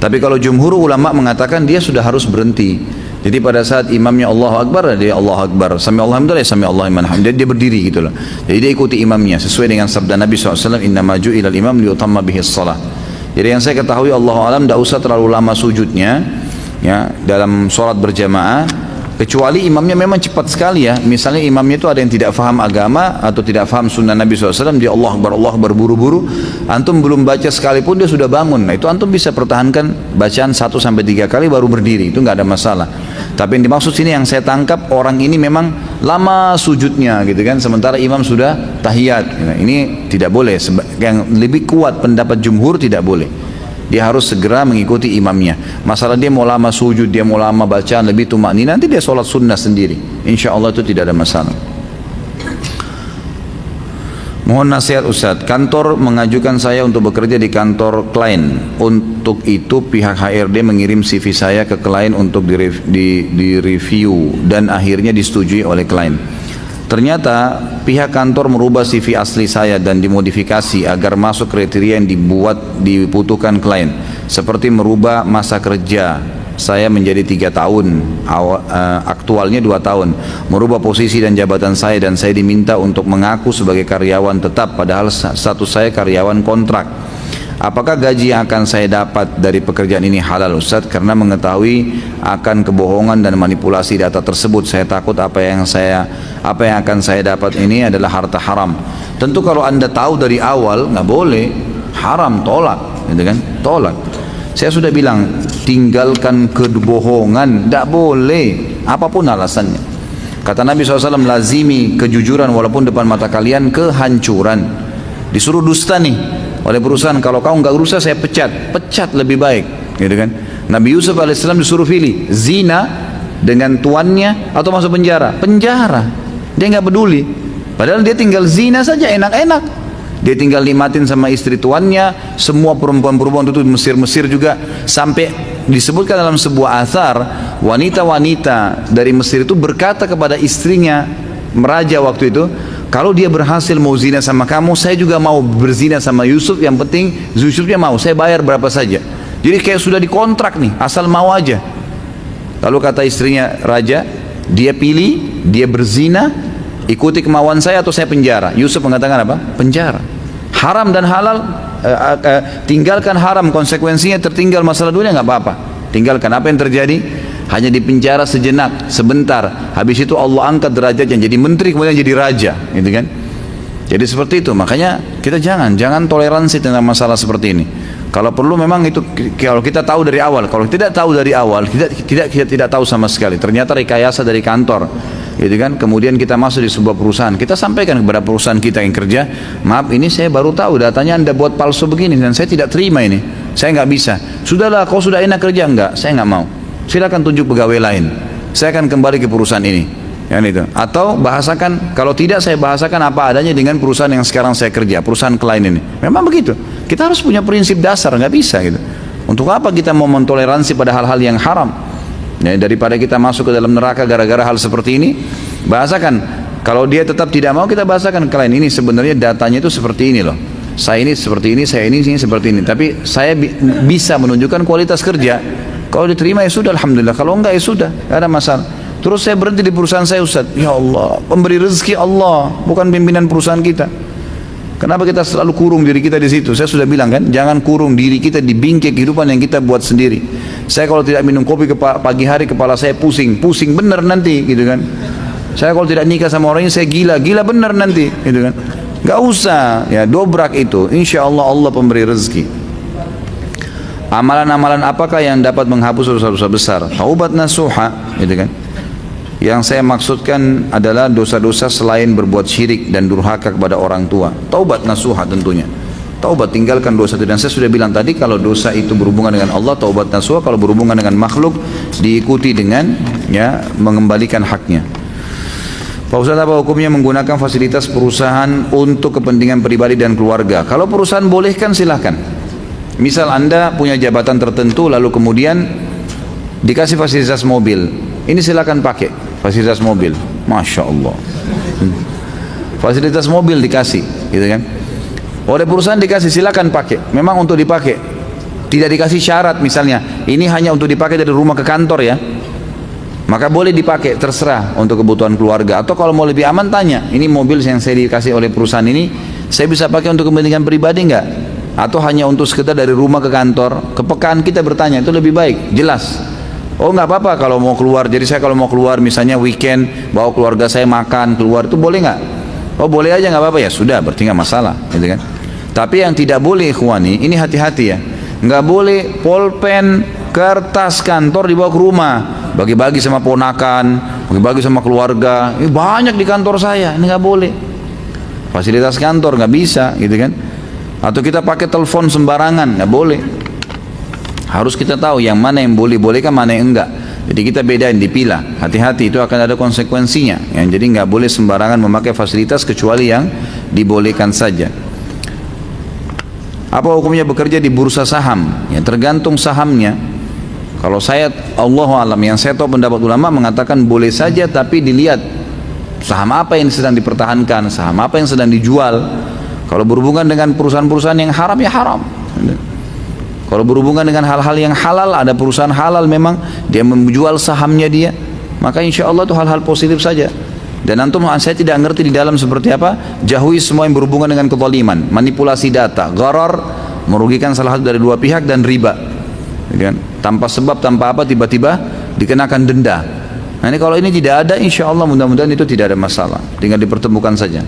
Tapi kalau jumhur ulama mengatakan dia sudah harus berhenti. Jadi pada saat imamnya Allahu Akbar, dia Allahu Akbar, sami Allahu liman hamidah, sami Allahu liman hamidah, dia berdiri gitu loh. Jadi dia ikuti imamnya sesuai dengan sabda Nabi SAW, innama ju'ilal imam liyutamma bihis shalah. Jadi yang saya ketahui, Allahu alam, tidak usah terlalu lama sujudnya ya dalam sholat berjamaah, kecuali imamnya memang cepat sekali ya. Misalnya imamnya itu ada yang tidak faham agama atau tidak faham sunnah Nabi SAW, dia Allah Akbar buru-buru, antum belum baca sekalipun dia sudah bangun. Nah itu antum bisa pertahankan bacaan 1-3 kali baru berdiri, itu nggak ada masalah. Tapi yang dimaksud sini yang saya tangkap, orang ini memang lama sujudnya gitu kan, sementara imam sudah tahiyat. Nah, ini tidak boleh. Yang lebih kuat pendapat jumhur tidak boleh. dia harus segera mengikuti imamnya. Masalah dia mau lama sujud, dia mau lama bacaan lebih tumakninah, nanti dia sholat sunnah sendiri. Insya Allah itu tidak ada masalah. Mohon nasihat Ustadz, kantor mengajukan saya untuk bekerja di kantor klien. Untuk itu pihak HRD mengirim CV saya ke klien untuk direview dan akhirnya disetujui oleh klien. Ternyata pihak kantor merubah CV asli saya dan dimodifikasi agar masuk kriteria yang dibutuhkan klien. Seperti merubah masa kerja saya menjadi 3 tahun, aktualnya 2 tahun, merubah posisi dan jabatan saya, dan saya diminta untuk mengaku sebagai karyawan tetap padahal status saya karyawan kontrak. Apakah gaji yang akan saya dapat dari pekerjaan ini halal Ustaz? Karena mengetahui akan kebohongan dan manipulasi data tersebut, saya takut apa yang akan saya dapat ini adalah harta haram. Tentu kalau Anda tahu dari awal nggak boleh, haram, tolak, gitu kan? Tolak. Saya sudah bilang, tinggalkan kebohongan, tidak boleh, apapun alasannya. Kata Nabi SAW, lazimi kejujuran walaupun depan mata kalian kehancuran. Disuruh dusta nih oleh perusahaan, kalau kau nggak berusaha saya pecat lebih baik, gitu kan? Nabi Yusuf AS disuruh pilih zina dengan tuannya atau masuk penjara. Dia nggak peduli, padahal dia tinggal zina saja enak-enak. Dia tinggal nikmatin sama istri tuannya, semua perempuan-perempuan itu Mesir juga, sampai disebutkan dalam sebuah athar, wanita-wanita dari Mesir itu berkata kepada istrinya, meraja waktu itu, kalau dia berhasil mau zina sama kamu, saya juga mau berzina sama Yusuf, yang penting Yusufnya mau, saya bayar berapa saja. Jadi kayak sudah dikontrak nih, asal mau aja. Lalu kata istrinya raja, dia pilih, dia berzina, ikuti kemauan saya atau saya penjara. Yusuf mengatakan apa? Penjara. Haram dan halal, tinggalkan haram, konsekuensinya tertinggal masalah dunia, nggak apa-apa. Tinggalkan. Apa yang terjadi? Hanya di penjara sejenak, sebentar. Habis itu Allah angkat derajatnya jadi menteri, kemudian jadi raja, gitu kan? Jadi seperti itu. Makanya kita jangan toleransi tentang masalah seperti ini. Kalau perlu memang itu, kalau kita tahu dari awal. Kalau tidak tahu dari awal, kita tidak tahu sama sekali. Ternyata rekayasa dari kantor, gitu kan? Kemudian kita masuk di sebuah perusahaan, kita sampaikan kepada perusahaan kita yang kerja, maaf ini saya baru tahu datanya Anda buat palsu begini dan saya tidak terima ini, saya nggak bisa. Sudahlah, kau sudah enak kerja, enggak, saya nggak mau. Silakan tunjuk pegawai lain, saya akan kembali ke perusahaan ini, yang itu. Atau bahasakan, kalau tidak saya bahasakan apa adanya dengan perusahaan yang sekarang saya kerja, perusahaan klien ini. Memang begitu. Kita harus punya prinsip dasar, nggak bisa gitu. Untuk apa kita mau mentoleransi pada hal-hal yang haram? Ya, daripada kita masuk ke dalam neraka gara-gara hal seperti ini, bahasakan. Kalau dia tetap tidak mau, kita bahasakan klien ini sebenarnya datanya itu seperti ini loh. Saya ini seperti ini, saya ini seperti ini. Tapi saya bisa menunjukkan kualitas kerja. Kalau diterima ya sudah, alhamdulillah. Kalau enggak ya sudah, tidak ada masalah. Terus saya berhenti di perusahaan saya, Ustaz. Ya Allah, pemberi rezeki Allah, bukan pimpinan perusahaan kita. Kenapa kita selalu kurung diri kita di situ? Saya sudah bilang kan, jangan kurung diri kita di bingkai kehidupan yang kita buat sendiri. Saya kalau tidak minum kopi pagi hari, kepala saya pusing bener nanti, gitu kan. Saya kalau tidak nikah sama orang ini, saya gila bener nanti, gitu kan. Gak usah, ya dobrak itu. Insya Allah Allah pemberi rezeki. Amalan-amalan apakah yang dapat menghapus dosa-dosa besar? Taubat nasuha, gitu kan. Yang saya maksudkan adalah dosa-dosa selain berbuat syirik dan durhaka kepada orang tua. Taubat nasuha tentunya. Taubat, tinggalkan dosa itu. Dan saya sudah bilang tadi, kalau dosa itu berhubungan dengan Allah, taubat nasuha. Kalau berhubungan dengan makhluk, diikuti dengan ya mengembalikan haknya. Pak Ustaz, apa hukumnya menggunakan fasilitas perusahaan untuk kepentingan pribadi dan keluarga? Kalau perusahaan bolehkan silahkan. Misal Anda punya jabatan tertentu, lalu kemudian dikasih fasilitas mobil, ini silakan pakai fasilitas mobil, masya Allah. Fasilitas mobil dikasih, gitu kan? Oleh perusahaan dikasih, silakan pakai. Memang untuk dipakai, tidak dikasih syarat. Misalnya, ini hanya untuk dipakai dari rumah ke kantor ya, maka boleh dipakai, terserah untuk kebutuhan keluarga. Atau kalau mau lebih aman, tanya, ini mobil yang saya dikasih oleh perusahaan ini, saya bisa pakai untuk kepentingan pribadi enggak? Atau hanya untuk sekedar dari rumah ke kantor? Kepekaan kita bertanya, itu lebih baik, jelas. Oh nggak apa-apa kalau mau keluar, jadi saya kalau mau keluar misalnya weekend, bawa keluarga saya makan, keluar, itu boleh nggak? Oh boleh aja, nggak apa-apa, ya sudah, berarti nggak masalah, gitu kan? Tapi yang tidak boleh ikhwani, ini hati-hati ya, nggak boleh pulpen, kertas kantor dibawa ke rumah, bagi-bagi sama ponakan, bagi-bagi sama keluarga. Ini banyak di kantor saya, ini nggak boleh. Fasilitas kantor nggak bisa, gitu kan? Atau kita pakai telepon sembarangan, nggak boleh. Harus kita tahu yang mana yang boleh-bolehkan, mana yang enggak. Jadi kita bedain, dipilah. Hati-hati, itu akan ada konsekuensinya. Jadi nggak boleh sembarangan memakai fasilitas kecuali yang dibolehkan saja. Apa hukumnya bekerja di bursa saham? Ya tergantung sahamnya. Kalau saya, Allahu alam, yang saya tahu pendapat ulama mengatakan boleh saja, tapi dilihat saham apa yang sedang dipertahankan, saham apa yang sedang dijual. Kalau berhubungan dengan perusahaan-perusahaan yang haram, ya haram. Kalau berhubungan dengan hal-hal yang halal, ada perusahaan halal memang dia menjual sahamnya dia, maka insya Allah itu hal-hal positif saja. Dan antum, saya tidak ngerti di dalam seperti apa, jauhi semua yang berhubungan dengan kezaliman, manipulasi data, gharar, merugikan salah satu dari dua pihak, dan riba, kan? Tanpa sebab, tanpa apa, tiba-tiba dikenakan denda. Nah ini kalau ini tidak ada, insya Allah mudah-mudahan itu tidak ada masalah, tinggal dipertemukan saja.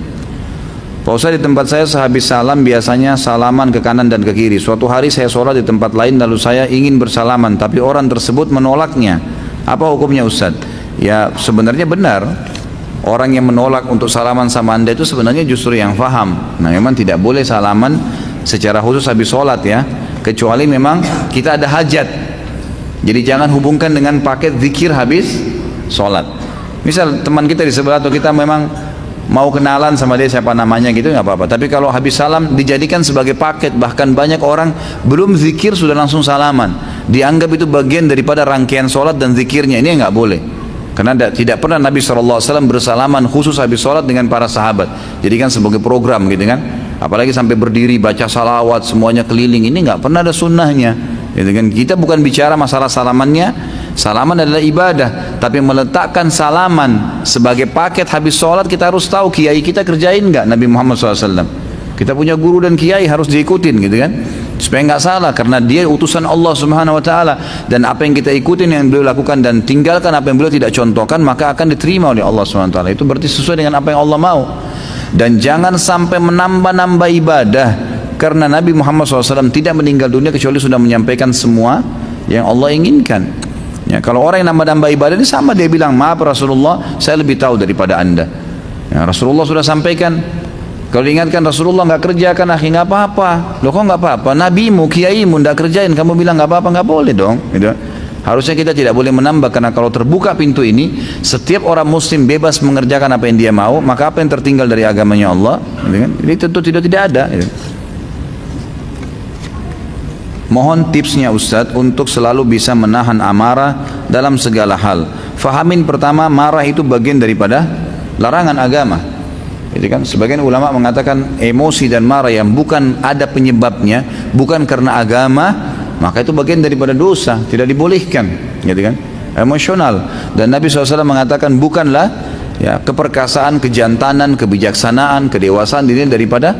Pak Ustaz, di tempat saya sehabis salam biasanya salaman ke kanan dan ke kiri. Suatu hari saya sholat di tempat lain, lalu saya ingin bersalaman, tapi orang tersebut menolaknya. Apa hukumnya Ustaz? Ya sebenarnya benar, orang yang menolak untuk salaman sama anda itu sebenarnya justru yang faham. Nah memang tidak boleh salaman secara khusus habis sholat ya, kecuali memang kita ada hajat. Jadi jangan hubungkan dengan paket zikir habis sholat. Misal teman kita di sebelah, atau kita memang mau kenalan sama dia siapa namanya gitu, nggak apa-apa. Tapi kalau habis salam dijadikan sebagai paket, bahkan banyak orang belum zikir sudah langsung salaman, dianggap itu bagian daripada rangkaian sholat dan zikirnya. Ini nggak boleh, karena tidak pernah Nabi SAW bersalaman khusus habis sholat dengan para sahabat. Jadikan sebagai program gitu kan, apalagi sampai berdiri baca salawat semuanya keliling, ini nggak pernah ada sunnahnya gitu kan. Kita bukan bicara masalah salamannya. Salaman adalah ibadah, tapi meletakkan salaman sebagai paket habis sholat, kita harus tahu kiai kita kerjain nggak Nabi Muhammad SAW. Kita punya guru dan kiai harus diikutin gitu kan, supaya nggak salah, karena dia utusan Allah Subhanahu Wa Taala, dan apa yang kita ikutin yang beliau lakukan dan tinggalkan apa yang beliau tidak contohkan, maka akan diterima oleh Allah Subhanahu Wa Taala. Itu berarti sesuai dengan apa yang Allah mau. Dan jangan sampai menambah-nambah ibadah, karena Nabi Muhammad SAW tidak meninggal dunia kecuali sudah menyampaikan semua yang Allah inginkan. Ya, kalau orang yang nambah-nambah ibadah ini sama, dia bilang maaf Rasulullah, saya lebih tahu daripada anda. Ya, Rasulullah sudah sampaikan. Kalau diingatkan Rasulullah nggak kerjakan, akhi nggak apa-apa. Loh kok nggak apa-apa? Nabimu, kiaimu nggak kerjain, kamu bilang nggak apa-apa, nggak boleh dong. Gitu. Harusnya kita tidak boleh menambah, karena kalau terbuka pintu ini, setiap orang muslim bebas mengerjakan apa yang dia mau, maka apa yang tertinggal dari agamanya Allah, gitu kan? Ini tentu tidak ada. Gitu. Mohon tipsnya Ustadz untuk selalu bisa menahan amarah dalam segala hal. Fahamin pertama, marah itu bagian daripada larangan agama. Jadi kan sebagian ulama mengatakan emosi dan marah yang bukan ada penyebabnya, bukan karena agama, maka itu bagian daripada dosa, tidak dibolehkan. Gitu kan? Emosional. Dan Nabi SAW mengatakan bukanlah ya keperkasaan, kejantanan, kebijaksanaan, kedewasaan diri daripada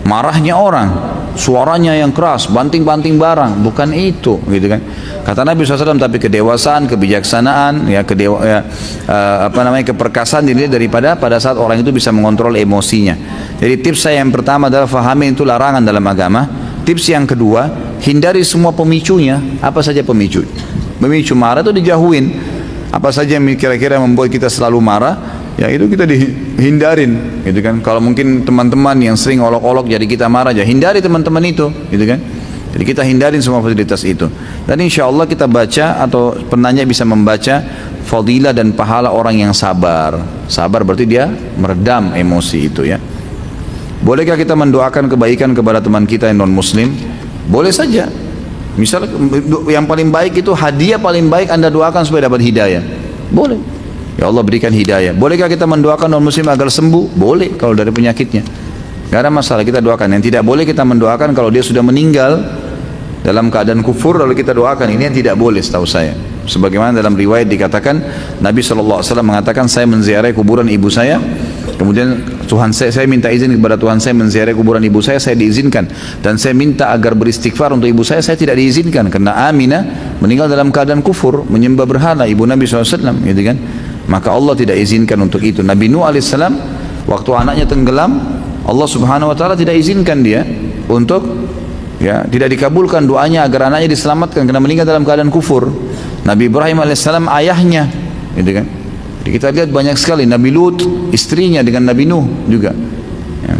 marahnya orang, suaranya yang keras, banting-banting barang, bukan itu, gitu kan? Kata Nabi SAW, tapi kedewasaan, kebijaksanaan, ya, keperkasaan diri daripada pada saat orang itu bisa mengontrol emosinya. Jadi tips saya yang pertama adalah fahami itu larangan dalam agama. Tips yang kedua, hindari semua pemicunya. Apa saja pemicu? Pemicu marah itu dijauhin. Apa saja yang kira-kira membuat kita selalu marah, ya itu kita dihindarin, gitu kan. Kalau mungkin teman-teman yang sering olok-olok jadi kita marah, ya hindari teman-teman itu, gitu kan. Jadi kita hindarin semua fasilitas itu. Dan insya Allah kita baca, atau penanya bisa membaca fadilah dan pahala orang yang sabar. Sabar berarti dia meredam emosi itu ya. Bolehkah kita mendoakan kebaikan kepada teman kita yang non muslim? Boleh saja. Misalnya yang paling baik itu hadiah paling baik Anda doakan supaya dapat hidayah. Boleh. Ya Allah berikan hidayah. Bolehkah kita mendoakan non muslim agar sembuh? Boleh kalau dari penyakitnya. Gak ada masalah, kita doakan. Yang tidak boleh kita mendoakan kalau dia sudah meninggal dalam keadaan kufur lalu kita doakan. Ini yang tidak boleh setahu saya. Sebagaimana dalam riwayat dikatakan Nabi SAW mengatakan, saya menziarahi kuburan ibu saya, kemudian Tuhan saya minta izin kepada Tuhan saya menziarahi kuburan ibu saya diizinkan, dan saya minta agar beristighfar untuk ibu saya tidak diizinkan karena Aminah meninggal dalam keadaan kufur, menyembah berhala, ibu Nabi SAW, gitu kan. Maka Allah tidak izinkan untuk itu. Nabi Nuh alaihissalam waktu anaknya tenggelam, Allah Subhanahu wa taala tidak izinkan dia untuk ya, tidak dikabulkan doanya agar anaknya diselamatkan karena meninggal dalam keadaan kufur. Nabi Ibrahim alaihissalam ayahnya, gitu kan. Jadi kita lihat banyak sekali. Nabi Lut istrinya dengan Nabi Nuh juga ya.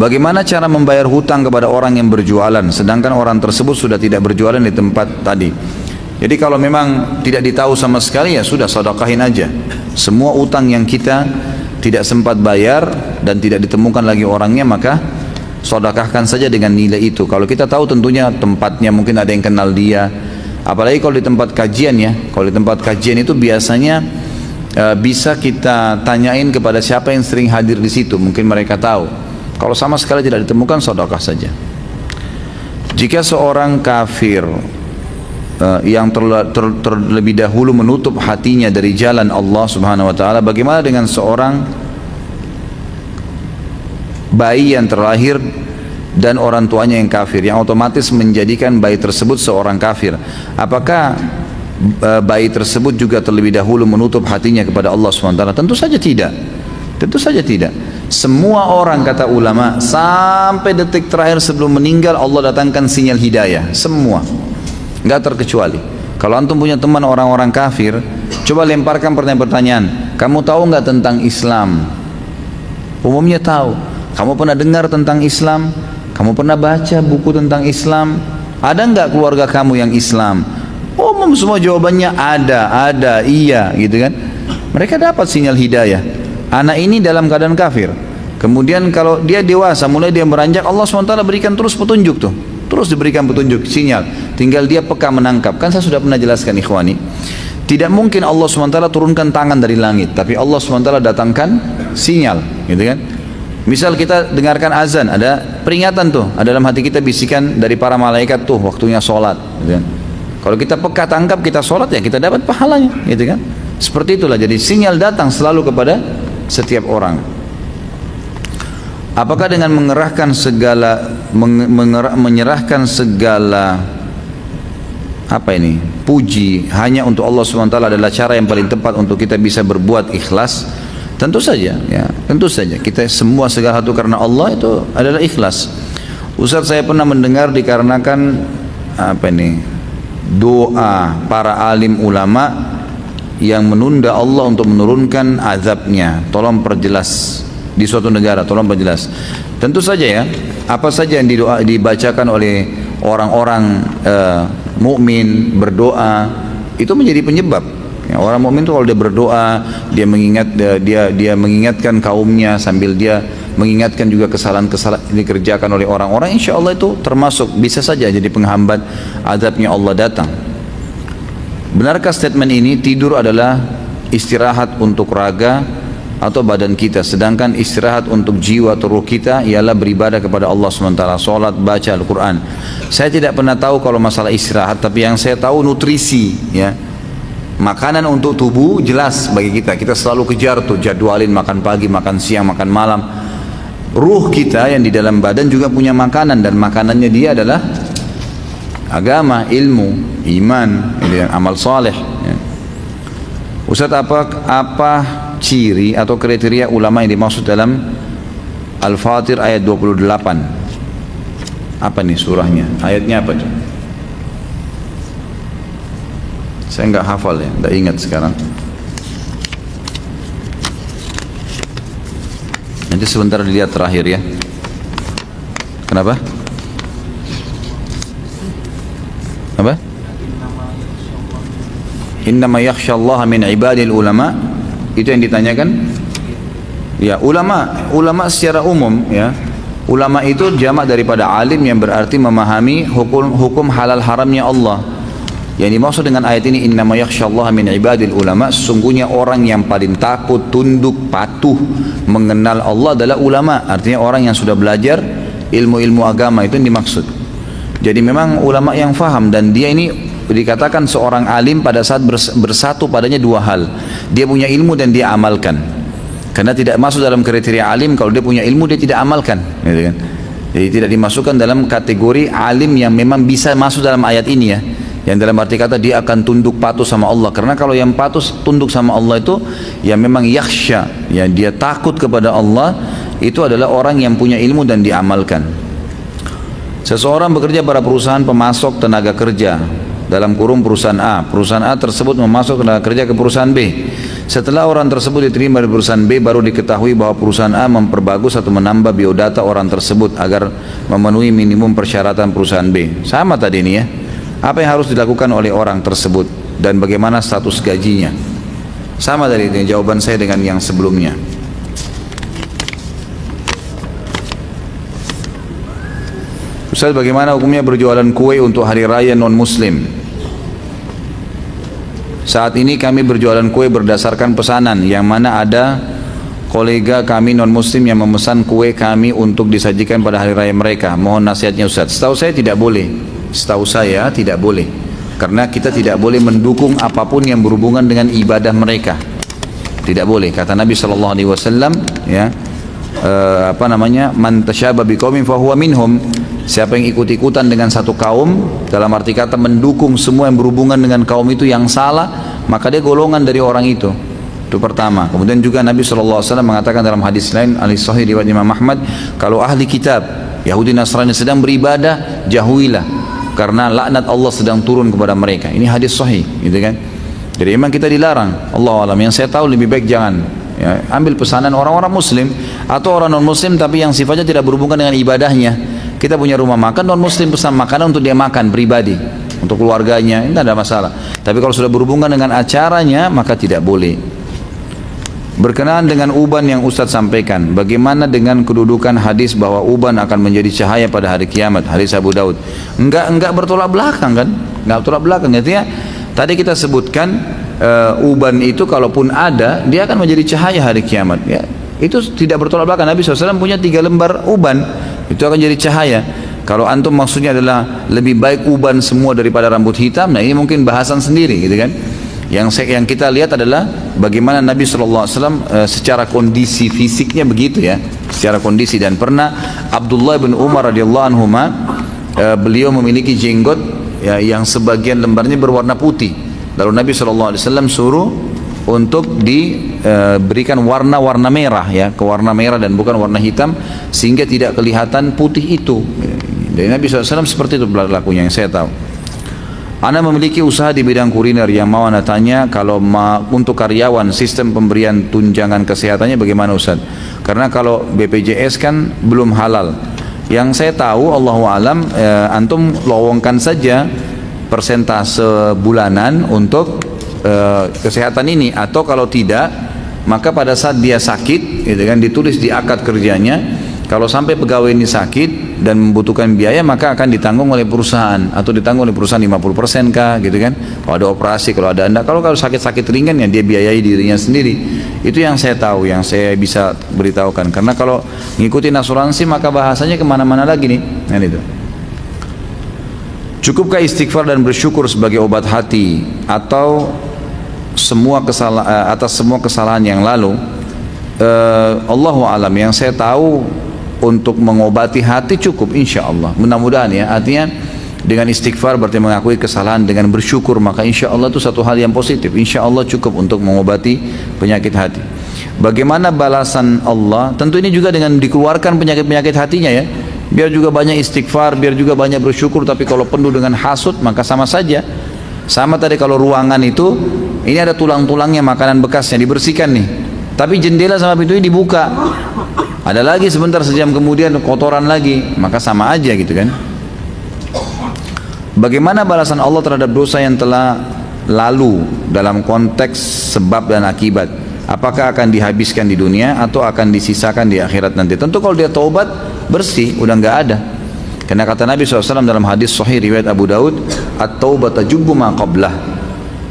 Bagaimana cara membayar hutang kepada orang yang berjualan sedangkan orang tersebut sudah tidak berjualan di tempat tadi? Jadi kalau memang tidak ditahu sama sekali, ya sudah, sedekahin aja. Semua utang yang kita tidak sempat bayar dan tidak ditemukan lagi orangnya, maka sedekahkan saja dengan nilai itu. Kalau kita tahu tentunya tempatnya, mungkin ada yang kenal dia. Apalagi kalau di tempat kajian, ya. Kalau di tempat kajian itu biasanya bisa kita tanyain kepada siapa yang sering hadir di situ, mungkin mereka tahu. Kalau sama sekali tidak ditemukan, sedekah saja. Jika seorang kafir yang terlebih dahulu menutup hatinya dari jalan Allah Subhanahu wa taala, bagaimana dengan seorang bayi yang terlahir dan orang tuanya yang kafir, yang otomatis menjadikan bayi tersebut seorang kafir? Apakah bayi tersebut juga terlebih dahulu menutup hatinya kepada Allah Subhanahu wa taala? Tentu saja tidak. Tentu saja tidak. Semua orang, kata ulama, sampai detik terakhir sebelum meninggal Allah datangkan sinyal hidayah, semua, nggak terkecuali. Kalau antum punya teman orang-orang kafir, coba lemparkan pertanyaan, kamu tahu nggak tentang Islam? Umumnya tahu. Kamu pernah dengar tentang Islam? Kamu pernah baca buku tentang Islam? Ada nggak keluarga kamu yang Islam? Umum semua jawabannya ada, iya, gitu kan? Mereka dapat sinyal hidayah. Anak ini dalam keadaan kafir, kemudian kalau dia dewasa, mulai dia beranjak, Allah SWT berikan terus petunjuk tuh, terus diberikan petunjuk, sinyal, tinggal dia peka menangkap. Kan saya sudah pernah jelaskan, ikhwani, tidak mungkin Allah SWT turunkan tangan dari langit, tapi Allah SWT datangkan sinyal, gitu kan? Misal kita dengarkan azan, ada peringatan tuh, ada dalam hati kita bisikan dari para malaikat tuh, waktunya sholat, gitu kan? Kalau kita peka tangkap, kita sholat, ya kita dapat pahalanya, gitu kan? Seperti itulah, jadi sinyal datang selalu kepada setiap orang. Apakah dengan mengerahkan segala menyerahkan segala puji hanya untuk Allah SWT adalah cara yang paling tepat untuk kita bisa berbuat ikhlas? Tentu saja, ya, tentu saja. Kita semua segala satu karena Allah itu adalah ikhlas. Ustaz, saya pernah mendengar dikarenakan doa para alim ulama yang menunda Allah untuk menurunkan azabnya. Tolong perjelas di suatu negara, tolong perjelas. Tentu saja, ya, apa saja yang dibacakan oleh orang-orang mukmin berdoa itu menjadi penyebab. Ya, orang mukmin itu kalau dia berdoa, dia mengingatkan kaumnya sambil dia mengingatkan juga kesalahan-kesalahan yang dikerjakan oleh orang-orang, insya Allah itu termasuk bisa saja jadi penghambat azabnya Allah datang. Benarkah statement ini tidur adalah istirahat untuk raga atau badan kita, sedangkan istirahat untuk jiwa atau ruh kita ialah beribadah kepada Allah SWT, sholat, baca Al-Quran? Saya tidak pernah tahu kalau masalah istirahat, tapi yang saya tahu nutrisi, ya, makanan untuk tubuh jelas bagi kita. Kita selalu kejar tuh, jadwalin makan pagi, makan siang, makan malam. Ruh kita yang di dalam badan juga punya makanan, dan makanannya dia adalah agama, ilmu, iman, amal saleh. Ya. Ustaz, apa ciri atau kriteria ulama yang dimaksud dalam Al-Fatir ayat 28? Apa nih surahnya? Ayatnya apa tuh? Saya nggak hafal, ya, nggak ingat sekarang. Nanti sebentar dilihat terakhir, ya. Kenapa? Apa? Innama yakhsyallaha min ibadil ulama. Itu yang ditanyakan. Ya, ulama secara umum, ya. Ulama itu jamak daripada alim, yang berarti memahami hukum halal haramnya Allah. Yang dimaksud dengan ayat ini, innama yakhsyallaha min ibadil ulama, sesungguhnya orang yang paling takut, tunduk, patuh, mengenal Allah adalah ulama. Artinya orang yang sudah belajar ilmu-ilmu agama, itu yang dimaksud. Jadi memang ulama yang faham, dan dia ini dikatakan seorang alim pada saat bersatu padanya dua hal. Dia punya ilmu dan dia amalkan. Karena tidak masuk dalam kriteria alim kalau dia punya ilmu dia tidak amalkan, gitu kan? Jadi tidak dimasukkan dalam kategori alim yang memang bisa masuk dalam ayat ini, ya. Yang dalam arti kata dia akan tunduk patuh sama Allah. Karena kalau yang patuh tunduk sama Allah itu yang memang yakhsha, ya, dia takut kepada Allah, itu adalah orang yang punya ilmu dan diamalkan. Seseorang bekerja pada perusahaan pemasok tenaga kerja, dalam kurung perusahaan A. Perusahaan A tersebut memasok tenaga kerja ke perusahaan B. Setelah orang tersebut diterima di perusahaan B, baru diketahui bahwa perusahaan A memperbagus atau menambah biodata orang tersebut agar memenuhi minimum persyaratan perusahaan B. Sama tadi ini ya. Apa yang harus dilakukan oleh orang tersebut dan bagaimana status gajinya? Sama dari ini jawaban saya dengan yang sebelumnya. Ustaz, bagaimana hukumnya berjualan kue untuk hari raya non-muslim? Saat ini kami berjualan kue berdasarkan pesanan, yang mana ada kolega kami non-muslim yang memesan kue kami untuk disajikan pada hari raya mereka. Mohon nasihatnya Ustaz. Setahu saya tidak boleh. Setahu saya tidak boleh. Karena kita tidak boleh mendukung apapun yang berhubungan dengan ibadah mereka. Tidak boleh. Kata Nabi SAW, ya, man tasyaba biqaumin fahuwa minhum. Siapa yang ikut-ikutan dengan satu kaum, dalam arti kata mendukung semua yang berhubungan dengan kaum itu yang salah, maka dia golongan dari orang itu. Itu pertama. Kemudian juga Nabi SAW mengatakan dalam hadis lain, hadis sahih riwayat Imam Ahmad, kalau ahli kitab Yahudi Nasrani sedang beribadah, jauhilah, karena laknat Allah sedang turun kepada mereka. Ini hadis sahih, gitu kan? Jadi memang kita dilarang. Allah alam, yang saya tahu lebih baik jangan, ya, ambil pesanan orang-orang muslim atau orang non muslim tapi yang sifatnya tidak berhubungan dengan ibadahnya. Kita punya rumah makan, non muslim pesan makanan untuk dia makan pribadi, untuk keluarganya, ini tidak ada masalah. Tapi kalau sudah berhubungan dengan acaranya, maka tidak boleh. Berkenaan dengan uban yang Ustaz sampaikan, bagaimana dengan kedudukan hadis bahwa uban akan menjadi cahaya pada hari kiamat, hadis Abu Daud? Enggak bertolak belakang kan? Enggak bertolak belakang, artinya tadi kita sebutkan uban itu kalaupun ada, dia akan menjadi cahaya hari kiamat, ya. Itu tidak bertolak belakang. Nabi SAW punya 3 lembar uban, itu akan jadi cahaya. Kalau antum maksudnya adalah lebih baik uban semua daripada rambut hitam, nah ini mungkin bahasan sendiri, gitu kan? Yang kita lihat adalah bagaimana Nabi SAW secara kondisi fisiknya begitu, ya, secara kondisi. Dan pernah Abdullah bin Umar radhiyallahu anhuma, beliau memiliki jenggot, ya, yang sebagian lembarnya berwarna putih. Lalu Nabi SAW suruh untuk diberikan warna-warna merah, ya, ke warna merah dan bukan warna hitam, sehingga tidak kelihatan putih itu. Dari Nabi SAW seperti itu berlakunya yang saya tahu. Ana memiliki usaha di bidang kuliner, yang mau ana tanya, kalau untuk karyawan sistem pemberian tunjangan kesehatannya bagaimana Ustaz? Karena kalau BPJS kan belum halal. Yang saya tahu Allahu alam, antum lowongkan saja persentase bulanan untuk kesehatan ini, atau kalau tidak maka pada saat dia sakit, gitu kan, ditulis di akad kerjanya, kalau sampai pegawai ini sakit dan membutuhkan biaya, maka akan ditanggung oleh perusahaan, atau ditanggung oleh perusahaan 50% kah, gitu kan, kalau ada operasi, kalau ada anda, kalau sakit-sakit ringan ya dia biayai dirinya sendiri. Itu yang saya tahu, yang saya bisa beritahukan. Karena kalau ngikutin asuransi maka bahasanya kemana-mana lagi nih, kan itu. Cukupkah istighfar dan bersyukur sebagai obat hati, atau atas semua kesalahan yang lalu? Allahu alam, yang saya tahu untuk mengobati hati cukup, insya Allah, mudah-mudahan, ya. Artinya dengan istighfar berarti mengakui kesalahan, dengan bersyukur maka insya Allah itu satu hal yang positif, insya Allah cukup untuk mengobati penyakit hati. Bagaimana balasan Allah? Tentu ini juga dengan dikeluarkan penyakit-penyakit hatinya, ya. Biar juga banyak istighfar, biar juga banyak bersyukur, tapi kalau penuh dengan hasud maka sama saja. Sama tadi kalau ruangan itu, ini ada tulang-tulangnya, makanan bekasnya dibersihkan nih, tapi jendela sama pintunya dibuka, ada lagi sebentar sejam kemudian kotoran lagi, maka sama aja, gitu kan. Bagaimana balasan Allah terhadap dosa yang telah lalu dalam konteks sebab dan akibat? Apakah akan dihabiskan di dunia atau akan disisakan di akhirat nanti? Tentu kalau dia taubat bersih, udah nggak ada. Karena kata Nabi SAW dalam hadis sahih riwayat Abu Daud, at-taubat tajubbu ma qablah,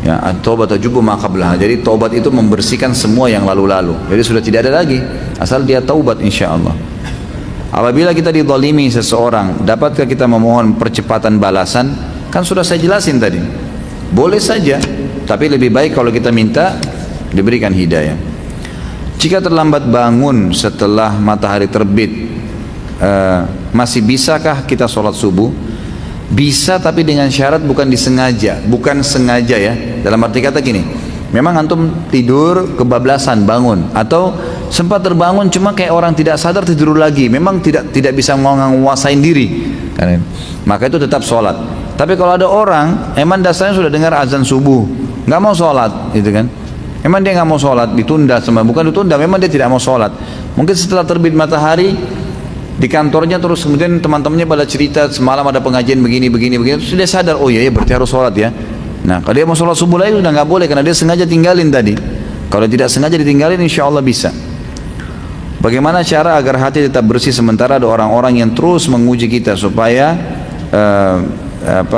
ya, at-taubat tajubbu ma qablah. Jadi taubat itu membersihkan semua yang lalu-lalu, jadi sudah tidak ada lagi, asal dia taubat, insya Allah. Apabila kita dizalimi seseorang, dapatkah kita memohon percepatan balasan? Kan sudah saya jelasin tadi, boleh saja, tapi lebih baik kalau kita minta diberikan hidayah. Jika terlambat bangun setelah matahari terbit, masih bisakah kita sholat subuh? Bisa, tapi dengan syarat bukan disengaja, bukan sengaja, ya. Dalam arti kata gini, memang antum tidur kebablasan bangun, atau sempat terbangun cuma kayak orang tidak sadar tidur lagi, memang tidak bisa menguasain diri, kan? Maka itu tetap sholat. Tapi kalau ada orang emang dasarnya sudah dengar azan subuh, nggak mau sholat, gitu kan, Memang dia nggak mau sholat, ditunda semua. Bukan ditunda, memang dia tidak mau sholat. Mungkin setelah terbit matahari di kantornya, terus kemudian teman-temannya pada cerita semalam ada pengajian begini, terus dia sadar, oh iya ya berarti harus sholat ya. Nah kalau dia mau sholat subuh lagi sudah nggak boleh, karena dia sengaja tinggalin tadi. Kalau tidak sengaja ditinggalin, insya Allah bisa. Bagaimana cara agar hati tetap bersih sementara ada orang-orang yang terus menguji kita supaya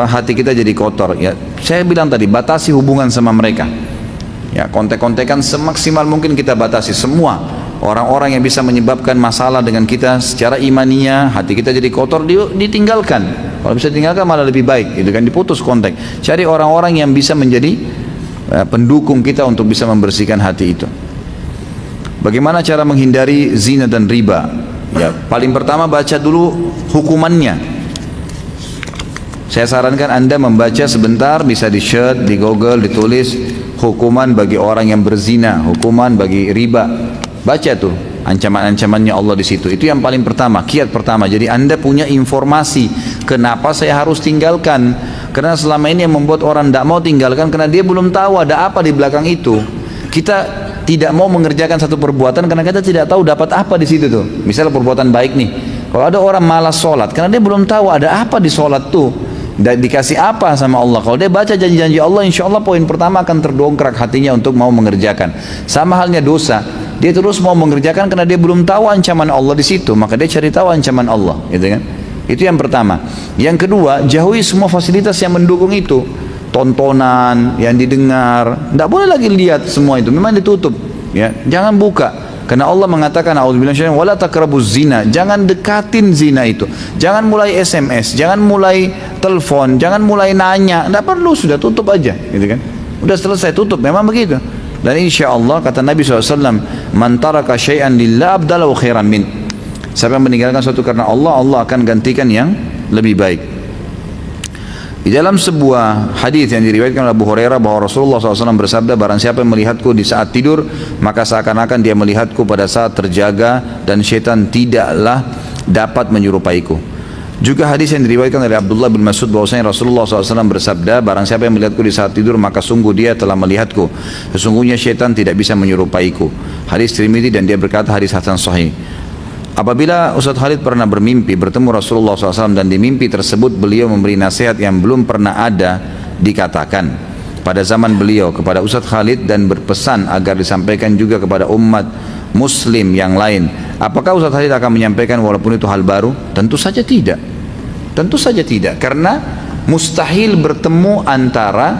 hati kita jadi kotor? Ya, saya bilang tadi, batasi hubungan sama mereka. Ya, kontek-kontekan semaksimal mungkin kita batasi semua orang-orang yang bisa menyebabkan masalah dengan kita secara imaninya, hati kita jadi kotor, ditinggalkan. Kalau bisa ditinggalkan malah lebih baik, gitu kan, diputus kontak. Cari orang-orang yang bisa menjadi pendukung kita untuk bisa membersihkan hati itu. Bagaimana cara menghindari zina dan riba? Ya, paling pertama baca dulu hukumannya. Saya sarankan Anda membaca sebentar, bisa di search, di Google, ditulis hukuman bagi orang yang berzina, hukuman bagi riba. Baca tuh ancaman-ancamannya Allah di situ. Itu yang paling pertama, kiat pertama. Jadi Anda punya informasi kenapa saya harus tinggalkan. Karena selama ini yang membuat orang tidak mau tinggalkan karena dia belum tahu ada apa di belakang itu. Kita tidak mau mengerjakan satu perbuatan karena kita tidak tahu dapat apa di situ tuh. Misalnya perbuatan baik nih. Kalau ada orang malas sholat karena dia belum tahu ada apa di sholat tuh. Dan dikasih apa sama Allah. Kalau dia baca janji-janji Allah, insya Allah poin pertama akan terdongkrak hatinya untuk mau mengerjakan. Sama halnya dosa, dia terus mau mengerjakan karena dia belum tahu ancaman Allah di situ, maka dia cari tahu ancaman Allah, gitu kan? Itu yang pertama. Yang kedua, jauhi semua fasilitas yang mendukung itu. Tontonan yang didengar, tidak boleh lagi lihat semua itu, memang ditutup, ya. Jangan buka. Karena Allah mengatakan, a'udzubillahi minasyaitonir rajim, wala taqrabuz zina, jangan dekatin zina itu. Jangan mulai SMS, jangan mulai telepon, jangan mulai nanya, tidak perlu, sudah tutup aja, gitu kan? Udah selesai, tutup, memang begitu. Dan insya Allah kata Nabi SAW, man taraka syai'an lillah abdalahu khairan min. Siapa yang meninggalkan sesuatu karena Allah, Allah akan gantikan yang lebih baik. Di dalam sebuah hadis yang diriwayatkan oleh Abu Hurairah bahwa Rasulullah SAW bersabda, barang siapa yang melihatku di saat tidur, maka seakan-akan dia melihatku pada saat terjaga dan syaitan tidaklah dapat menyerupaiku. Juga hadis yang diriwayatkan oleh Abdullah bin Mas'ud bahwasanya Rasulullah SAW bersabda, barang siapa yang melihatku di saat tidur, maka sungguh dia telah melihatku. Sesungguhnya syaitan tidak bisa menyerupaiku. Hadis Tirmidzi, dan dia berkata hadis hasan sahih. Apabila Ustaz Khalid pernah bermimpi bertemu Rasulullah SAW dan di mimpi tersebut beliau memberi nasihat yang belum pernah ada dikatakan pada zaman beliau kepada Ustaz Khalid dan berpesan agar disampaikan juga kepada umat muslim yang lain. Apakah Ustaz Khalid akan menyampaikan walaupun itu hal baru? Tentu saja tidak. Tentu saja tidak, karena mustahil bertemu antara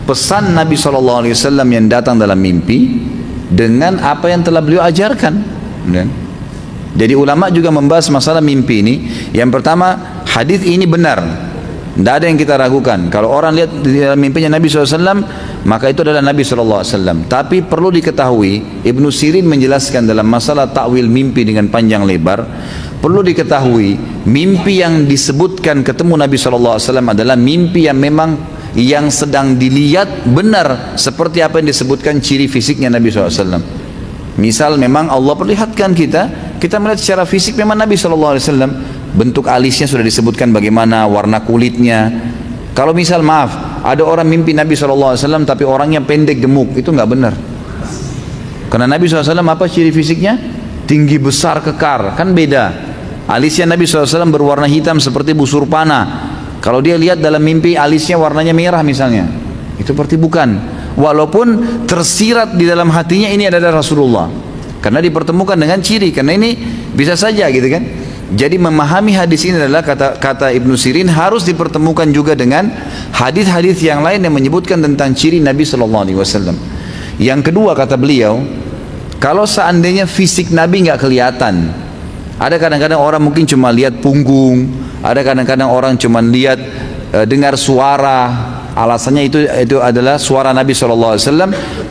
pesan Nabi SAW yang datang dalam mimpi dengan apa yang telah beliau ajarkan. Jadi ulama juga membahas masalah mimpi ini. Yang pertama, hadis ini benar, tidak ada yang kita ragukan. Kalau orang lihat di dalam mimpinya Nabi SAW, maka itu adalah Nabi SAW. Tapi perlu diketahui, Ibnu Sirin menjelaskan dalam masalah takwil mimpi dengan panjang lebar. Perlu diketahui, mimpi yang disebutkan ketemu Nabi SAW adalah mimpi yang memang yang sedang dilihat benar seperti apa yang disebutkan ciri fisiknya Nabi SAW. Misal memang Allah perlihatkan kita melihat secara fisik memang Nabi SAW, bentuk alisnya sudah disebutkan bagaimana, warna kulitnya. Kalau misal maaf, ada orang mimpi Nabi SAW tapi orangnya pendek gemuk, itu nggak benar. Karena Nabi SAW apa ciri fisiknya? Tinggi besar kekar, kan beda. Alisnya Nabi SAW berwarna hitam seperti busur panah. Kalau dia lihat dalam mimpi alisnya warnanya merah misalnya, itu berarti bukan. Walaupun tersirat di dalam hatinya ini adalah Rasulullah, karena dipertemukan dengan ciri, karena ini bisa saja gitu kan. Jadi memahami hadis ini adalah kata Ibnu Sirin harus dipertemukan juga dengan hadis-hadis yang lain yang menyebutkan tentang ciri Nabi SAW. Yang kedua kata beliau, kalau seandainya fisik Nabi nggak kelihatan, ada kadang-kadang orang mungkin cuma lihat punggung, ada kadang-kadang orang cuma lihat dengar suara. Alasannya itu adalah suara Nabi SAW.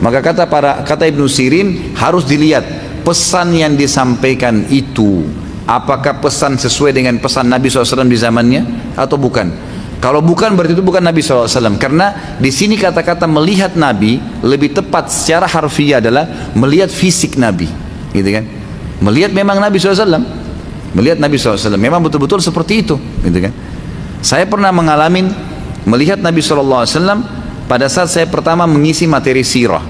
Maka kata Ibnu Sirin harus dilihat pesan yang disampaikan itu, apakah pesan sesuai dengan pesan Nabi SAW di zamannya atau bukan. Kalau bukan berarti itu bukan Nabi SAW. Karena di sini kata-kata melihat Nabi lebih tepat secara harfiah adalah melihat fisik Nabi, gitu kan? Melihat memang Nabi SAW, melihat Nabi SAW memang betul-betul seperti itu, gitu kan? Saya pernah melihat Nabi SAW pada saat saya pertama mengisi materi sirah.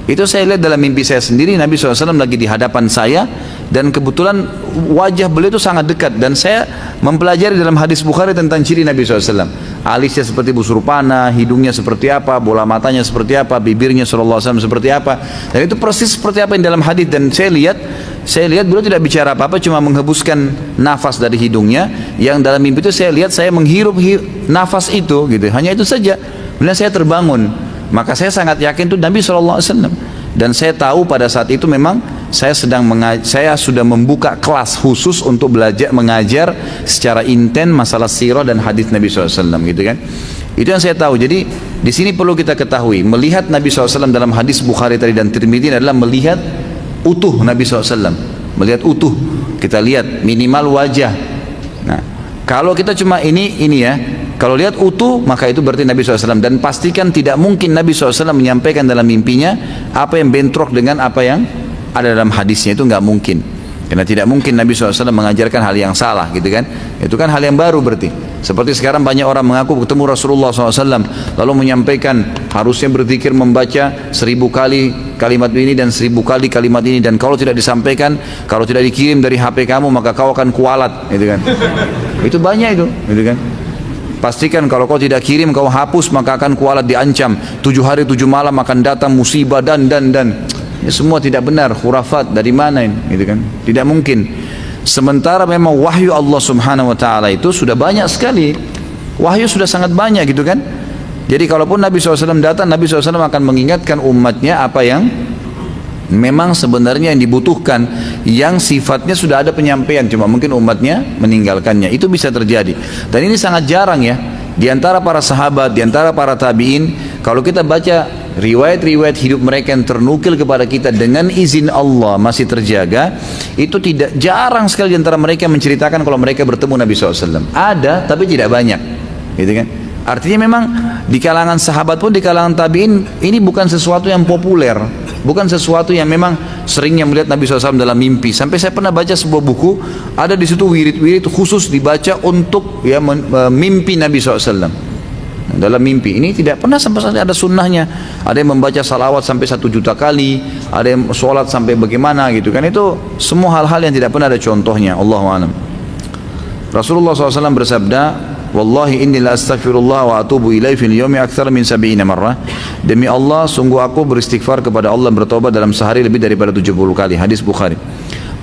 Itu saya lihat dalam mimpi saya sendiri, Nabi SAW lagi di hadapan saya, dan kebetulan wajah beliau itu sangat dekat, dan saya mempelajari dalam hadis Bukhari tentang ciri Nabi SAW. Alisnya seperti busur panah, hidungnya seperti apa, bola matanya seperti apa, bibirnya SAW seperti apa, dan itu persis seperti apa yang dalam hadis. Dan saya lihat beliau tidak bicara apa-apa, cuma menghembuskan nafas dari hidungnya, yang dalam mimpi itu saya lihat saya menghirup nafas itu gitu, hanya itu saja. Kemudian saya terbangun, maka saya sangat yakin itu Nabi SAW. Dan saya tahu pada saat itu memang saya sudah membuka kelas khusus untuk belajar mengajar secara intens masalah sirah dan hadis Nabi SAW, gitu kan. Itu yang saya tahu. Jadi di sini perlu kita ketahui, melihat Nabi SAW dalam hadis Bukhari tadi dan Tirmidzi adalah melihat utuh Nabi SAW, melihat utuh. Kita lihat minimal wajah. Nah, kalau kita cuma ini ya, kalau lihat utuh, maka itu berarti Nabi SAW. Dan pastikan tidak mungkin Nabi SAW menyampaikan dalam mimpinya apa yang bentrok dengan apa yang ada dalam hadisnya. Itu nggak mungkin. Karena tidak mungkin Nabi SAW mengajarkan hal yang salah, gitu kan. Itu kan hal yang baru berarti. Seperti sekarang banyak orang mengaku ketemu Rasulullah SAW, lalu menyampaikan harusnya berzikir membaca 1000 kali kalimat ini dan 1000 kali kalimat ini, dan kalau tidak disampaikan, kalau tidak dikirim dari HP kamu, maka kau akan kualat, gitu kan. Itu banyak itu, gitu kan. Pastikan kalau kau tidak kirim, kau hapus, maka akan kualat, diancam 7 hari 7 malam akan datang musibah dan ini semua tidak benar, khurafat. Dari mana ini, gitu kan? Tidak mungkin. Sementara memang wahyu Allah Subhanahu wa taala itu sudah banyak sekali. Wahyu sudah sangat banyak, gitu kan? Jadi kalaupun Nabi SAW datang, Nabi SAW akan mengingatkan umatnya apa yang memang sebenarnya yang dibutuhkan, yang sifatnya sudah ada penyampaian, cuma mungkin umatnya meninggalkannya. Itu bisa terjadi, dan ini sangat jarang ya di antara para sahabat, di antara para tabi'in. Kalau kita baca riwayat-riwayat hidup mereka yang ternukil kepada kita dengan izin Allah masih terjaga, itu tidak jarang sekali di antara mereka menceritakan kalau mereka bertemu Nabi SAW. Ada, tapi tidak banyak, gitu kan. Artinya memang di kalangan sahabat pun, di kalangan tabi'in, ini bukan sesuatu yang populer, bukan sesuatu yang memang seringnya melihat Nabi SAW dalam mimpi. Sampai saya pernah baca sebuah buku, ada di situ wirid-wirid khusus dibaca untuk ya mimpi Nabi SAW. Dalam mimpi ini tidak pernah sampai ada sunnahnya. Ada yang membaca salawat sampai 1 juta kali, ada yang sholat sampai bagaimana, gitu kan. Itu semua hal-hal yang tidak pernah ada contohnya. Allahu a'lam. Rasulullah SAW bersabda, wallahi inni la astaghfirullah wa atubu ilaihi fil yawmi akthar min 70 marrah. Demi Allah, sungguh aku beristighfar kepada Allah, bertobat dalam sehari lebih daripada 70 kali. Hadis Bukhari.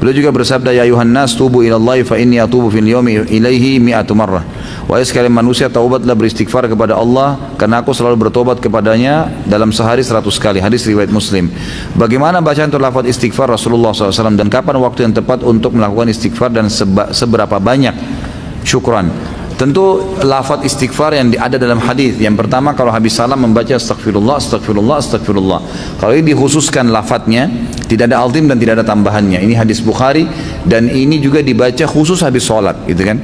Beliau juga bersabda, ya ayuhan nas tubu ilallahi fa inni atubu fil yawmi ilaihi 100 marrah. Wahai sekalian manusia, taubatlah, beristighfar kepada Allah, karena aku selalu bertobat kepadanya dalam sehari 100 kali. Hadis riwayat Muslim. Bagaimana bacaan untuk lafaz istighfar Rasulullah SAW, dan kapan waktu yang tepat untuk melakukan istighfar, dan seberapa banyak? Syukran. Tentu lafaz istighfar yang ada dalam hadis. Yang pertama, kalau habis salam membaca astagfirullah, astagfirullah, astagfirullah. Kalau ini dikhususkan lafadznya, tidak ada altim dan tidak ada tambahannya. Ini hadis Bukhari, dan ini juga dibaca khusus habis sholat, gitu kan.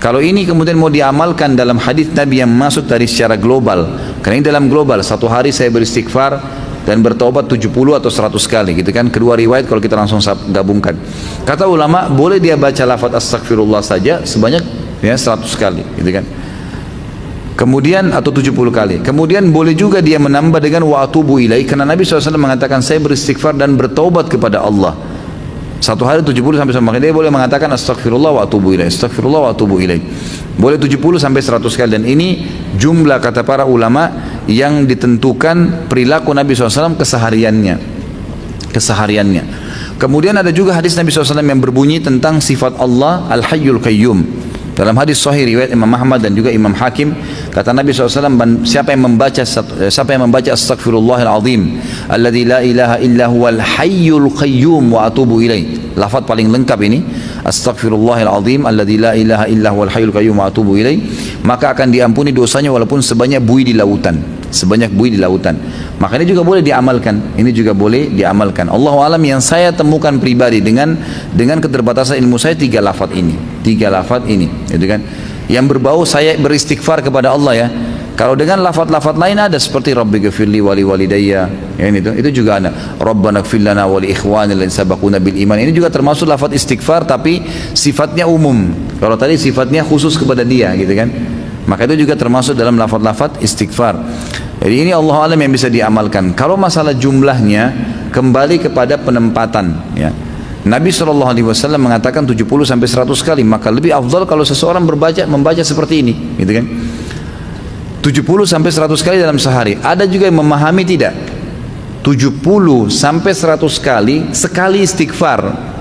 Kalau ini kemudian mau diamalkan dalam hadis Nabi yang masuk dari secara global, karena ini dalam global, satu hari saya beristighfar dan bertaubat 70 atau 100 kali, gitu kan. Kedua riwayat kalau kita langsung gabungkan, kata ulama, boleh dia baca lafaz astagfirullah saja sebanyak ya 100 kali, gitu kan. Kemudian atau 70 kali. Kemudian boleh juga dia menambah dengan wa atubu ilaih, karena Nabi SAW mengatakan saya beristighfar dan bertaubat kepada Allah. Satu hari 70 sampai 100 kali. Dia boleh mengatakan astagfirullah wa atubu ilaih, astagfirullah wa atubu ilaih. Boleh 70 sampai 100 kali, dan ini jumlah kata para ulama yang ditentukan perilaku Nabi SAW kesehariannya. Kemudian ada juga hadis Nabi SAW yang berbunyi tentang sifat Allah Al-Hayyul Qayyum. Dalam hadis sahih riwayat Imam Ahmad dan juga Imam Hakim, kata Nabi SAW, siapa yang membaca astagfirullahal azim alladzi la ilaha illa huwal hayyul qayyum wa atubu ilaih. Lafaz paling lengkap ini, astagfirullahal azim alladzi la ilaha illa huwal hayyul qayyum wa atubu ilaih, maka akan diampuni dosanya walaupun sebanyak buih di lautan. Maka ini juga boleh diamalkan. Allahu alam, yang saya temukan pribadi dengan keterbatasan ilmu saya, 3 lafaz ini, gitu kan. Yang berbau saya beristighfar kepada Allah ya. Kalau dengan lafaz-lafaz lain ada seperti Rabbighfirli wa li walidayya, ya, itu juga ada. Rabbana ighfir lana wa li ikhwanina alladziina sabaquna bil iman. Ini juga termasuk lafaz istighfar, tapi sifatnya umum. Kalau tadi sifatnya khusus kepada dia, gitu kan. Maka itu juga termasuk dalam lafaz-lafaz istighfar. Jadi ini Allah alam yang bisa diamalkan. Kalau masalah jumlahnya kembali kepada penempatan, ya. Nabi SAW mengatakan 70 sampai 100 kali, maka lebih afdal kalau seseorang membaca seperti ini, gitu kan? 70 sampai 100 kali dalam sehari. Ada juga yang memahami tidak. 70 sampai 100 kali sekali istighfar.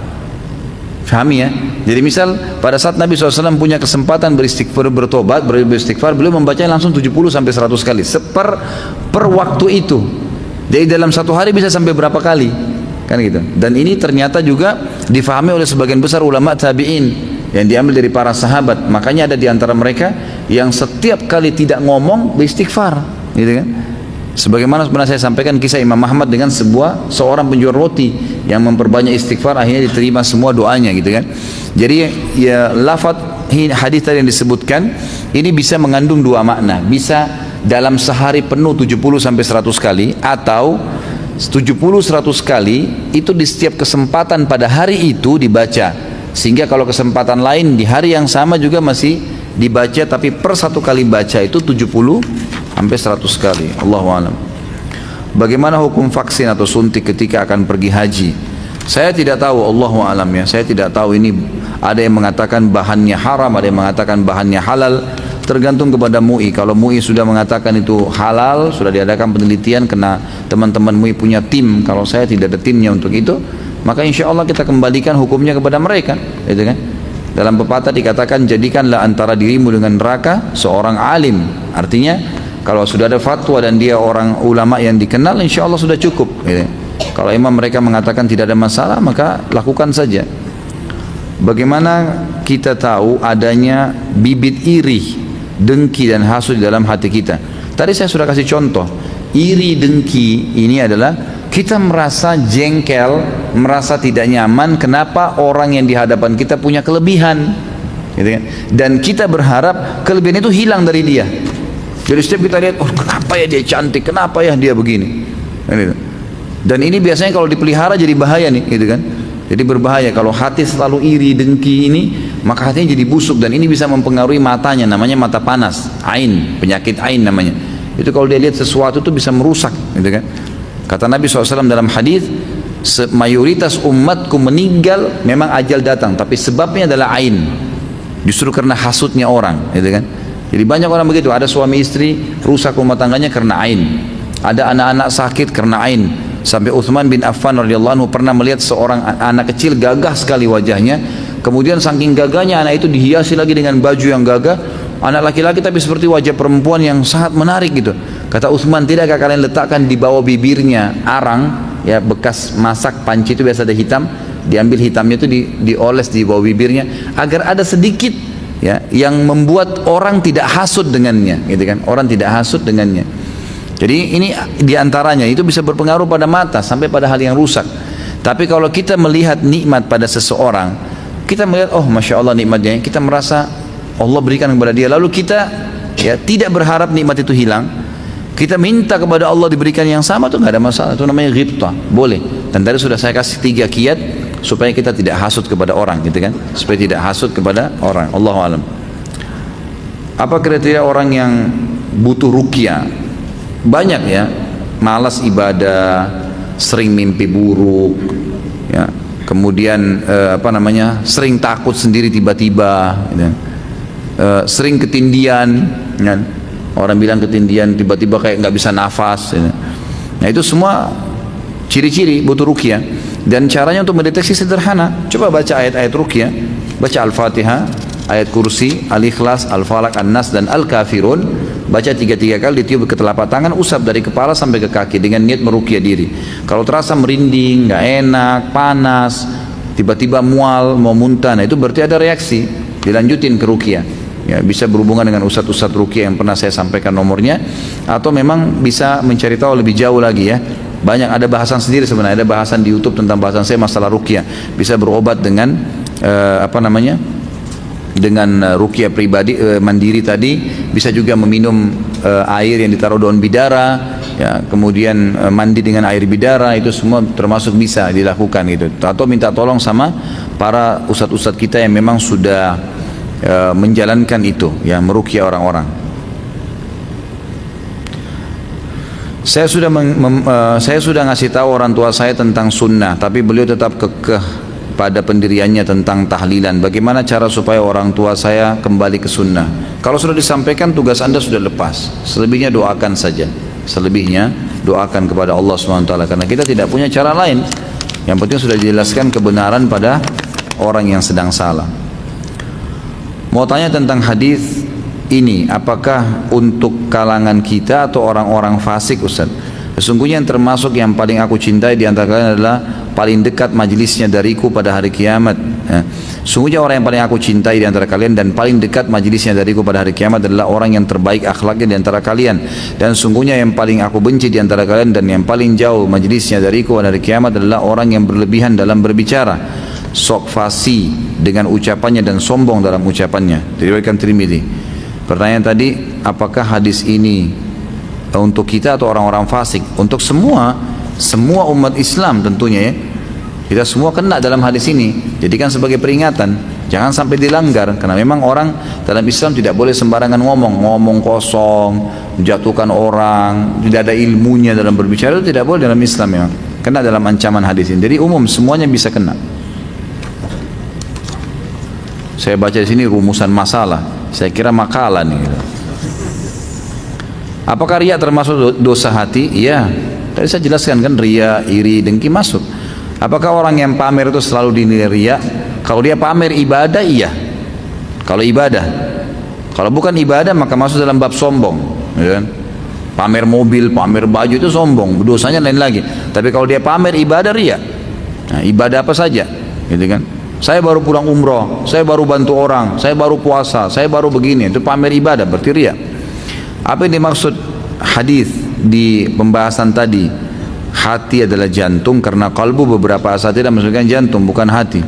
Fahami ya? Jadi misal pada saat Nabi SAW punya kesempatan beristighfar, bertobat, beristighfar, beliau membacanya langsung 70 sampai 100 kali per waktu itu. Jadi dalam satu hari bisa sampai berapa kali? Kan gitu. Dan ini ternyata juga difahami oleh sebagian besar ulama tabi'in yang diambil dari para sahabat. Makanya ada di antara mereka yang setiap kali tidak ngomong beristighfar, gitu kan? Sebagaimana pernah saya sampaikan kisah Imam Ahmad dengan seorang penjual roti yang memperbanyak istighfar, akhirnya diterima semua doanya, gitu kan. Jadi ya lafaz hadis tadi yang disebutkan ini bisa mengandung dua makna. Bisa dalam sehari penuh 70 sampai 100 kali, atau 70-100 kali itu di setiap kesempatan pada hari itu dibaca, sehingga kalau kesempatan lain di hari yang sama juga masih dibaca, tapi per satu kali baca itu 70 sampai 100 kali. Allahu a'lam. Bagaimana hukum vaksin atau suntik ketika akan pergi haji? Saya tidak tahu, Allahu a'lam ya. Saya tidak tahu, ini ada yang mengatakan bahannya haram, ada yang mengatakan bahannya halal. Tergantung kepada MUI. Kalau MUI sudah mengatakan itu halal, sudah diadakan penelitian, kena teman-teman MUI punya tim. Kalau saya tidak ada timnya untuk itu, maka insya Allah kita kembalikan hukumnya kepada mereka, gitu kan? Dalam pepatah dikatakan, jadikanlah antara dirimu dengan neraka seorang alim. Artinya kalau sudah ada fatwa dan dia orang ulama yang dikenal, insya Allah sudah cukup, gitu. Kalau imam mereka mengatakan tidak ada masalah, maka lakukan saja. Bagaimana kita tahu adanya bibit iri, dengki dan hasud di dalam hati kita? Tadi saya sudah kasih contoh. Iri, dengki ini adalah kita merasa jengkel, merasa tidak nyaman kenapa orang yang di hadapan kita punya kelebihan, gitu kan? Dan kita berharap kelebihan itu hilang dari dia. Jadi setiap kita lihat, oh kenapa ya dia cantik, kenapa ya dia begini, dan ini biasanya kalau dipelihara jadi bahaya nih, gitu kan? Jadi berbahaya kalau hati selalu iri, dengki ini, maka hatinya jadi busuk, dan ini bisa mempengaruhi matanya, namanya mata panas, ain, penyakit ain namanya. Itu kalau dia lihat sesuatu itu bisa merusak, gitu kan? Kata Nabi SAW dalam hadis, mayoritas umatku meninggal memang ajal datang, tapi sebabnya adalah ain, justru karena hasutnya orang, gitu kan? Jadi banyak orang begitu, ada suami istri rusak rumah tangganya karena ain, ada anak-anak sakit karena ain. Sampai Utsman bin Affan radhiyallahu anhu pernah melihat seorang anak kecil gagah sekali wajahnya, kemudian saking gagahnya anak itu dihiasi lagi dengan baju yang gagah, anak laki-laki tapi seperti wajah perempuan yang sangat menarik gitu. Kata Utsman, tidakkah kalian letakkan di bawah bibirnya arang, ya bekas masak panci itu biasa ada hitam, diambil hitamnya itu dioles di bawah bibirnya agar ada sedikit ya yang membuat orang tidak hasud dengannya, gitu kan? Orang tidak hasud dengannya. Jadi ini diantaranya itu bisa berpengaruh pada mata sampai pada hal yang rusak. Tapi kalau kita melihat nikmat pada seseorang, kita melihat oh masya Allah nikmatnya, kita merasa Allah berikan kepada dia, lalu kita ya tidak berharap nikmat itu hilang, kita minta kepada Allah diberikan yang sama, itu nggak ada masalah. Itu namanya ghibtah, boleh. Dan tadi sudah saya kasih 3 kiat supaya kita tidak hasud kepada orang, gitu kan? Supaya tidak hasud kepada orang. Allahu a'lam. Apa kriteria orang yang butuh ruqyah? Banyak ya, malas ibadah, sering mimpi buruk, ya, kemudian sering takut sendiri tiba-tiba, gitu. Sering ketindian, kan? Orang bilang ketindian tiba-tiba kayak nggak bisa nafas, gitu. Nah itu semua ciri-ciri butuh ruqyah. Dan caranya untuk mendeteksi sederhana, coba baca ayat-ayat ruqyah, baca Al-Fatihah, ayat kursi, Al-Ikhlas, Al-Falaq, An-Nas dan Al-Kafirun. Baca 3 kali, ditiup ke telapak tangan, usap dari kepala sampai ke kaki dengan niat meruqyah diri. Kalau terasa merinding, nggak enak, panas, tiba-tiba mual, mau muntah, nah itu berarti ada reaksi, dilanjutin ke ruqyah. Ya, bisa berhubungan dengan ustadz-ustadz ruqyah yang pernah saya sampaikan nomornya, atau memang bisa mencari tahu lebih jauh lagi ya. Banyak, ada bahasan sendiri sebenarnya, ada bahasan di YouTube tentang bahasan saya masalah ruqyah. Bisa berobat dengan dengan ruqyah pribadi, mandiri tadi. Bisa juga meminum air yang ditaruh daun bidara, ya, kemudian mandi dengan air bidara, itu semua termasuk bisa dilakukan gitu. Atau minta tolong sama para ustadz-ustadz kita yang memang sudah menjalankan itu, ya, meruqyah orang-orang. Saya sudah ngasih tahu orang tua saya tentang sunnah, tapi beliau tetap kekeh pada pendiriannya tentang tahlilan. Bagaimana cara supaya orang tua saya kembali ke sunnah? Kalau sudah disampaikan, tugas Anda sudah lepas. Selebihnya doakan saja. Selebihnya doakan kepada Allah SWT, karena kita tidak punya cara lain. Yang penting sudah dijelaskan kebenaran pada orang yang sedang salah. Mau tanya tentang hadis ini, apakah untuk kalangan kita atau orang-orang fasik, Ustaz? Sesungguhnya yang termasuk yang paling aku cintai di antara kalian adalah paling dekat majelisnya dariku pada hari kiamat. Sesungguhnya orang yang paling aku cintai di antara kalian dan paling dekat majelisnya dariku pada hari kiamat adalah orang yang terbaik akhlaknya di antara kalian. Dan sungguhnya yang paling aku benci di antara kalian dan yang paling jauh majelisnya dariku pada hari kiamat adalah orang yang berlebihan dalam berbicara, sok fasih dengan ucapannya dan sombong dalam ucapannya. Diriwayatkan Tirmidzi. Pertanyaan tadi, apakah hadis ini untuk kita atau orang-orang fasik? Untuk semua umat Islam tentunya ya. Kita semua kena dalam hadis ini. Jadikan sebagai peringatan, jangan sampai dilanggar, karena memang orang dalam Islam tidak boleh sembarangan ngomong kosong, menjatuhkan orang, tidak ada ilmunya dalam berbicara, itu tidak boleh dalam Islam ya. Kena dalam ancaman hadis ini. Jadi umum semuanya bisa kena. Saya baca di sini rumusan masalah. Saya kira makalah nih. Apakah riya termasuk dosa hati? Iya. Tadi saya jelaskan kan, riya, iri, dengki masuk. Apakah orang yang pamer itu selalu dinilai riya? Kalau dia pamer ibadah, iya. Kalau ibadah. Kalau bukan ibadah maka masuk dalam bab sombong. Ya kan? Pamer mobil, pamer baju itu sombong. Dosanya lain lagi. Tapi kalau dia pamer ibadah, riya. Nah, ibadah apa saja, gitu kan? Saya baru pulang umroh, saya baru bantu orang, saya baru puasa, saya baru begini. Itu pamer ibadah, berarti riya. Apa yang dimaksud hadis di pembahasan tadi? Hati adalah jantung, karena kalbu beberapa asatidz maksudkan jantung bukan hati.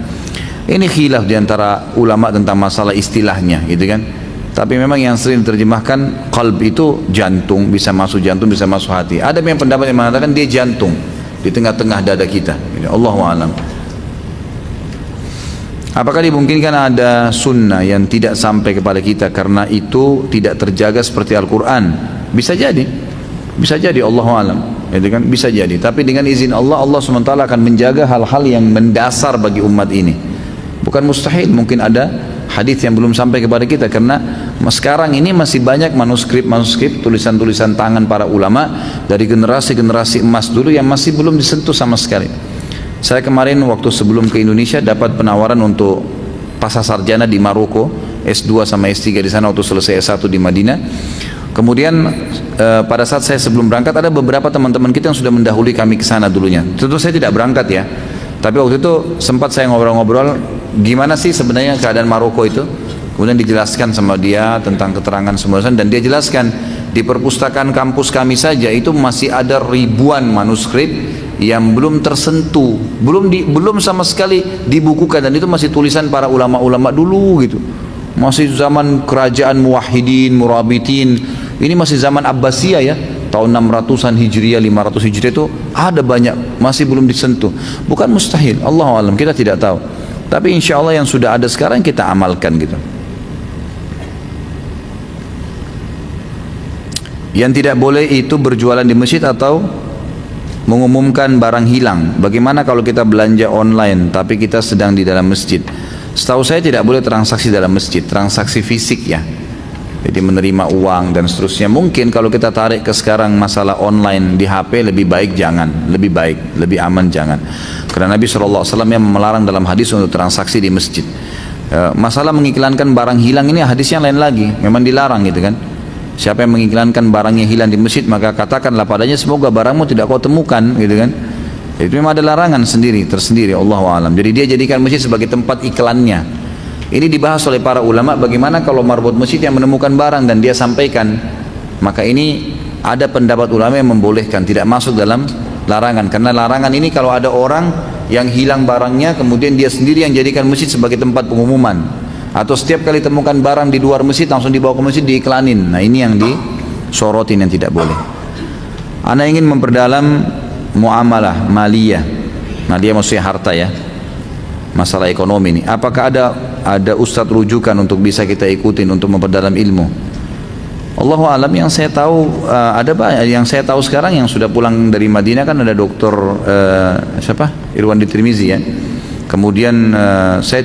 Ini khilaf diantara ulama tentang masalah istilahnya, gitu kan? Tapi memang yang sering diterjemahkan kalb itu jantung, bisa masuk jantung, bisa masuk hati. Ada yang pendapat yang mengatakan dia jantung di tengah-tengah dada kita. Allahu a'lam. Apakah dimungkinkan ada sunnah yang tidak sampai kepada kita karena itu tidak terjaga seperti Al-Quran? Bisa jadi, Allahu a'lam. Itu kan bisa jadi. Tapi dengan izin Allah, Allah SWT akan menjaga hal-hal yang mendasar bagi umat ini. Bukan mustahil, mungkin ada hadis yang belum sampai kepada kita, karena sekarang ini masih banyak manuskrip, tulisan-tulisan tangan para ulama dari generasi emas dulu yang masih belum disentuh sama sekali. Saya kemarin waktu sebelum ke Indonesia dapat penawaran untuk pasca sarjana di Maroko, S2 sama S3 di sana waktu selesai S1 di Madinah. Kemudian pada saat saya sebelum berangkat, ada beberapa teman-teman kita yang sudah mendahului kami ke sana dulunya. Tentu saya tidak berangkat ya, tapi waktu itu sempat saya ngobrol-ngobrol gimana sih sebenarnya keadaan Maroko itu. Kemudian dijelaskan sama dia tentang keterangan semua, dan dia jelaskan di perpustakaan kampus kami saja itu masih ada ribuan manuskrip yang belum tersentuh, belum sama sekali dibukukan, dan itu masih tulisan para ulama-ulama dulu gitu. Masih zaman kerajaan muwahhidin, murabitin. Ini masih zaman Abbasiyah ya, tahun 600-an Hijriah, 500 Hijriah itu ada banyak, masih belum disentuh. Bukan mustahil, Allahu a'lam, kita tidak tahu. Tapi insya Allah yang sudah ada sekarang kita amalkan gitu. Yang tidak boleh itu berjualan di masjid atau mengumumkan barang hilang. Bagaimana kalau kita belanja online tapi kita sedang di dalam masjid? Setahu saya tidak boleh transaksi dalam masjid, transaksi fisik ya. Jadi menerima uang dan seterusnya. Mungkin kalau kita tarik ke sekarang masalah online di HP, lebih baik jangan, lebih aman jangan. Karena Nabi SAW yang melarang dalam hadis untuk transaksi di masjid. Masalah mengiklankan barang hilang ini hadisnya lain lagi, memang dilarang gitu kan. Siapa yang mengiklankan barangnya hilang di masjid, maka katakanlah padanya semoga barangmu tidak kau temukan, gitu kan. Itu memang ada larangan tersendiri, Allahu a'lam. Jadi dia jadikan masjid sebagai tempat iklannya. Ini dibahas oleh para ulama, bagaimana kalau marbot masjid yang menemukan barang dan dia sampaikan. Maka ini ada pendapat ulama yang membolehkan, tidak masuk dalam larangan. Karena larangan ini kalau ada orang yang hilang barangnya, kemudian dia sendiri yang jadikan masjid sebagai tempat pengumuman, atau setiap kali temukan barang di luar masjid langsung dibawa ke masjid diiklanin. Nah ini yang disorotin, yang tidak boleh. Ana ingin memperdalam muamalah maliyah maksudnya harta ya, masalah ekonomi ini. Apakah ada ustadz rujukan untuk bisa kita ikutin untuk memperdalam ilmu? Allahu alam. Yang saya tahu ada banyak. Yang saya tahu sekarang yang sudah pulang dari Madinah kan ada dokter siapa? Irwandi Tirmizi ya. Kemudian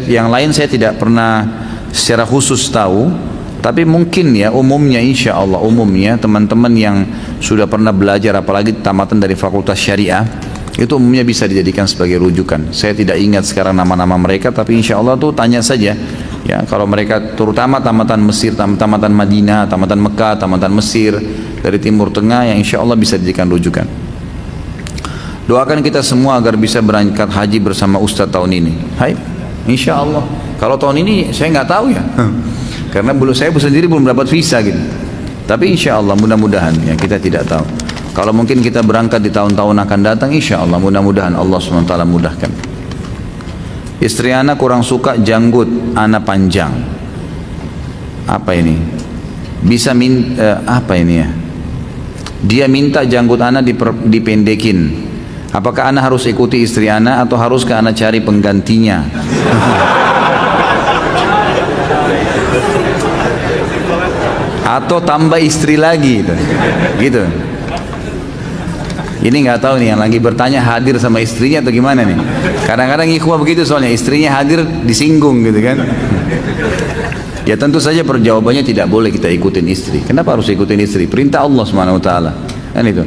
yang lain saya tidak pernah secara khusus tahu, tapi mungkin ya umumnya, insya Allah umumnya teman-teman yang sudah pernah belajar apalagi tamatan dari Fakultas Syariah itu umumnya bisa dijadikan sebagai rujukan. Saya tidak ingat sekarang nama-nama mereka, tapi insya Allah tuh tanya saja ya, kalau mereka terutama tamatan Mesir, tamatan Madinah, tamatan Mekah, tamatan Mesir dari Timur Tengah, yang insya Allah bisa dijadikan rujukan. Doakan kita semua agar bisa berangkat haji bersama Ustadz tahun ini. Hai, insya Allah. Kalau tahun ini saya nggak tahu ya, karena saya sendiri belum dapat visa gitu. Tapi insya Allah mudah-mudahan ya, kita tidak tahu. Kalau mungkin kita berangkat di tahun-tahun akan datang, insya Allah mudah-mudahan Allah SWT mudahkan. Istri anak kurang suka janggut anak panjang. Apa ini? Apa ini ya? Dia minta janggut anak dipendekin. Apakah anak harus ikuti istri anak atau haruskah anak cari penggantinya? Atau tambah istri lagi gitu. Ini nggak tahu nih yang lagi bertanya hadir sama istrinya atau gimana nih. Kadang-kadang ikhwah begitu, soalnya istrinya hadir disinggung gitu kan. Ya tentu saja perjawabannya tidak boleh kita ikutin istri. Kenapa harus ikutin istri? Perintah Allah SWT kan itu.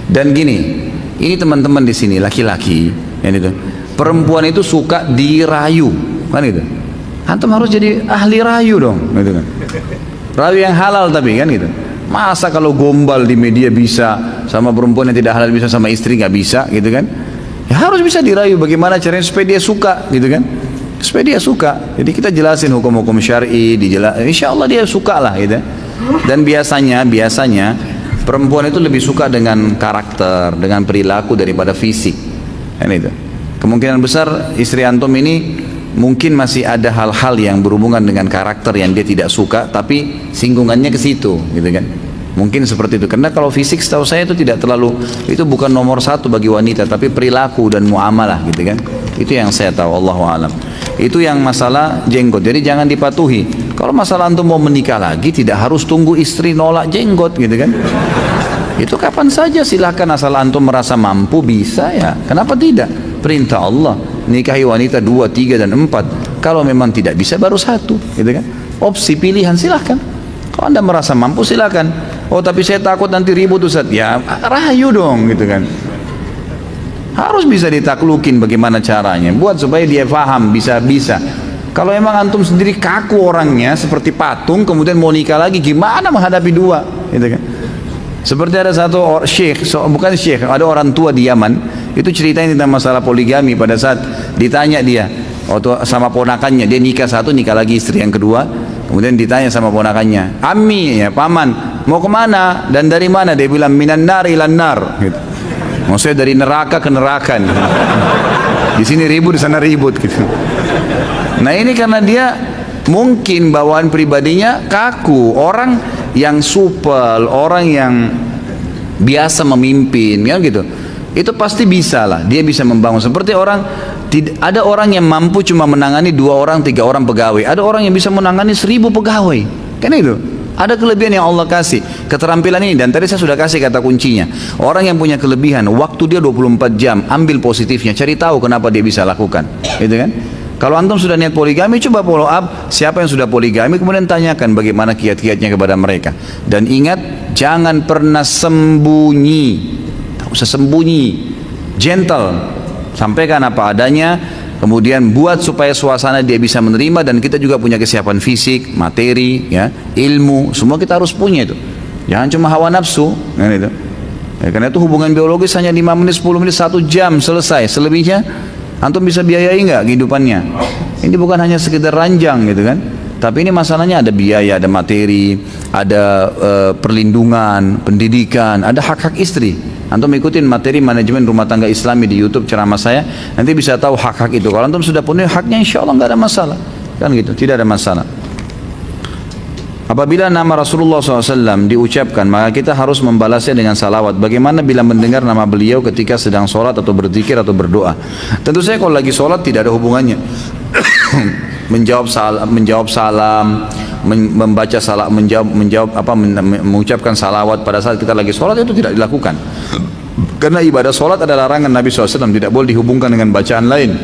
Dan gini, ini teman-teman di sini laki-laki kan itu, perempuan itu suka dirayu kan itu. Antum harus jadi ahli rayu dong gitu kan. Rayu yang halal tapi kan gitu. Masa kalau gombal di media bisa, sama perempuan yang tidak halal bisa, sama istri nggak bisa gitu kan? Ya harus bisa dirayu. Bagaimana caranya supaya dia suka gitu kan? Supaya dia suka. Jadi kita jelasin hukum-hukum syar'i, insya Allah dia suka lah gitu. Dan biasanya perempuan itu lebih suka dengan karakter, dengan perilaku daripada fisik. Kan itu. Kemungkinan besar istri antum ini mungkin masih ada hal-hal yang berhubungan dengan karakter yang dia tidak suka, tapi singgungannya ke situ gitu kan. Mungkin seperti itu, karena kalau fisik setahu saya itu tidak terlalu, itu bukan nomor satu bagi wanita, tapi perilaku dan muamalah gitu kan. Itu yang saya tahu, Allahu a'lam. Itu yang masalah jenggot. Jadi jangan dipatuhi. Kalau masalah antum mau menikah lagi, tidak harus tunggu istri nolak jenggot gitu kan. Itu kapan saja silahkan, asal antum merasa mampu bisa ya. Kenapa tidak? Perintah Allah, nikahi wanita 2, 3 dan 4. Kalau memang tidak bisa baru 1 gitu kan. Opsi pilihan silahkan. Kalau anda merasa mampu silahkan. Oh tapi saya takut nanti ribut Ustaz. Ya rayu dong gitu kan. Harus bisa ditaklukin bagaimana caranya. Buat supaya dia faham, bisa-bisa. Kalau memang antum sendiri kaku orangnya seperti patung, kemudian mau nikah lagi, gimana menghadapi 2 gitu kan. Seperti ada satu syekh, bukan syekh, ada orang tua di Yaman, itu ceritanya tentang masalah poligami. Pada saat ditanya dia, waktu sama ponakannya, dia nikah 1, nikah lagi istri yang kedua, kemudian ditanya sama ponakannya, Ammi ya paman, mau kemana dan dari mana? Dia bilang minan nar ilan nar gitu. Maksudnya dari neraka ke neraka nih. Di sini ribut, di sana ribut gitu. Nah ini karena dia mungkin bawaan pribadinya kaku. Orang yang supel, orang yang biasa memimpin ya gitu, itu pasti bisa lah, dia bisa membangun. Seperti ada orang yang mampu cuma menangani 2 orang, 3 orang pegawai, ada orang yang bisa menangani 1000 pegawai kan itu. Ada kelebihan yang Allah kasih, keterampilan ini. Dan tadi saya sudah kasih kata kuncinya. Orang yang punya kelebihan, waktu dia 24 jam, ambil positifnya, cari tahu kenapa dia bisa lakukan gitu kan. Kalau antum sudah niat poligami, coba follow up siapa yang sudah poligami, kemudian tanyakan bagaimana kiat-kiatnya kepada mereka. Dan ingat, jangan pernah sembunyi. Tak usah sembunyi, gentle, sampaikan apa adanya. Kemudian buat supaya suasana dia bisa menerima, dan kita juga punya kesiapan fisik, materi, ya, ilmu, semua kita harus punya itu. Jangan cuma hawa nafsu, kan itu. Ya, karena itu hubungan biologis hanya 5 menit, 10 menit, 1 jam selesai. Selebihnya antum bisa biayai nggak kehidupannya? Ini bukan hanya sekedar ranjang gitu kan. Tapi ini masalahnya ada biaya, ada materi, ada perlindungan, pendidikan, ada hak-hak istri. Antum ikutin materi manajemen rumah tangga Islami di YouTube ceramah saya, nanti bisa tahu hak-hak itu. Kalau antum sudah punya haknya, insya Allah nggak ada masalah, kan gitu, tidak ada masalah. Apabila nama Rasulullah SAW diucapkan, maka kita harus membalasnya dengan salawat. Bagaimana bila mendengar nama beliau ketika sedang sholat atau berzikir atau berdoa? Tentu saya kalau lagi sholat tidak ada hubungannya. menjawab salam, membaca salat, mengucapkan salawat pada saat kita lagi sholat itu tidak dilakukan. Karena ibadah sholat adalah larangan Nabi SAW, tidak boleh dihubungkan dengan bacaan lain.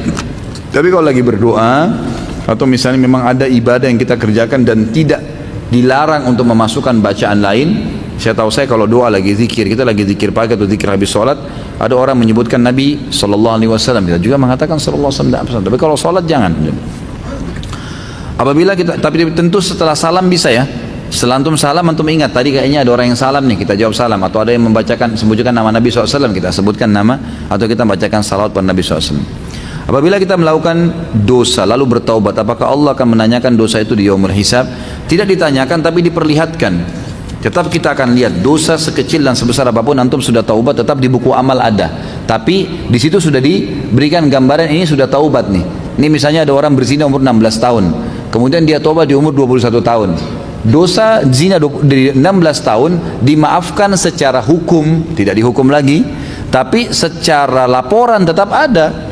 Tapi kalau lagi berdoa atau misalnya memang ada ibadah yang kita kerjakan dan tidak dilarang untuk memasukkan bacaan lain. Saya tahu kalau doa lagi zikir, kita lagi zikir pagi atau zikir habis sholat, ada orang menyebutkan Nabi SAW, kita juga mengatakan SAW. Tapi kalau sholat jangan. Apabila kita, tapi tentu setelah salam bisa ya. Setelah antum salam, antum ingat tadi kayaknya ada orang yang salam nih, kita jawab salam. Atau ada yang membacakan, sebutkan nama Nabi SAW, kita sebutkan nama, atau kita bacakan salawat pada Nabi SAW. Apabila kita melakukan dosa lalu bertaubat, apakah Allah akan menanyakan dosa itu di yaumul hisab? Tidak ditanyakan, tapi diperlihatkan. Tetap kita akan lihat dosa sekecil dan sebesar apapun antum sudah taubat, tetap di buku amal ada. Tapi di situ sudah diberikan gambaran ini sudah taubat nih. Ini misalnya ada orang berzina umur 16 tahun. Kemudian dia taubat di umur 21 tahun. Dosa zina di 16 tahun dimaafkan secara hukum, tidak dihukum lagi, tapi secara laporan tetap ada.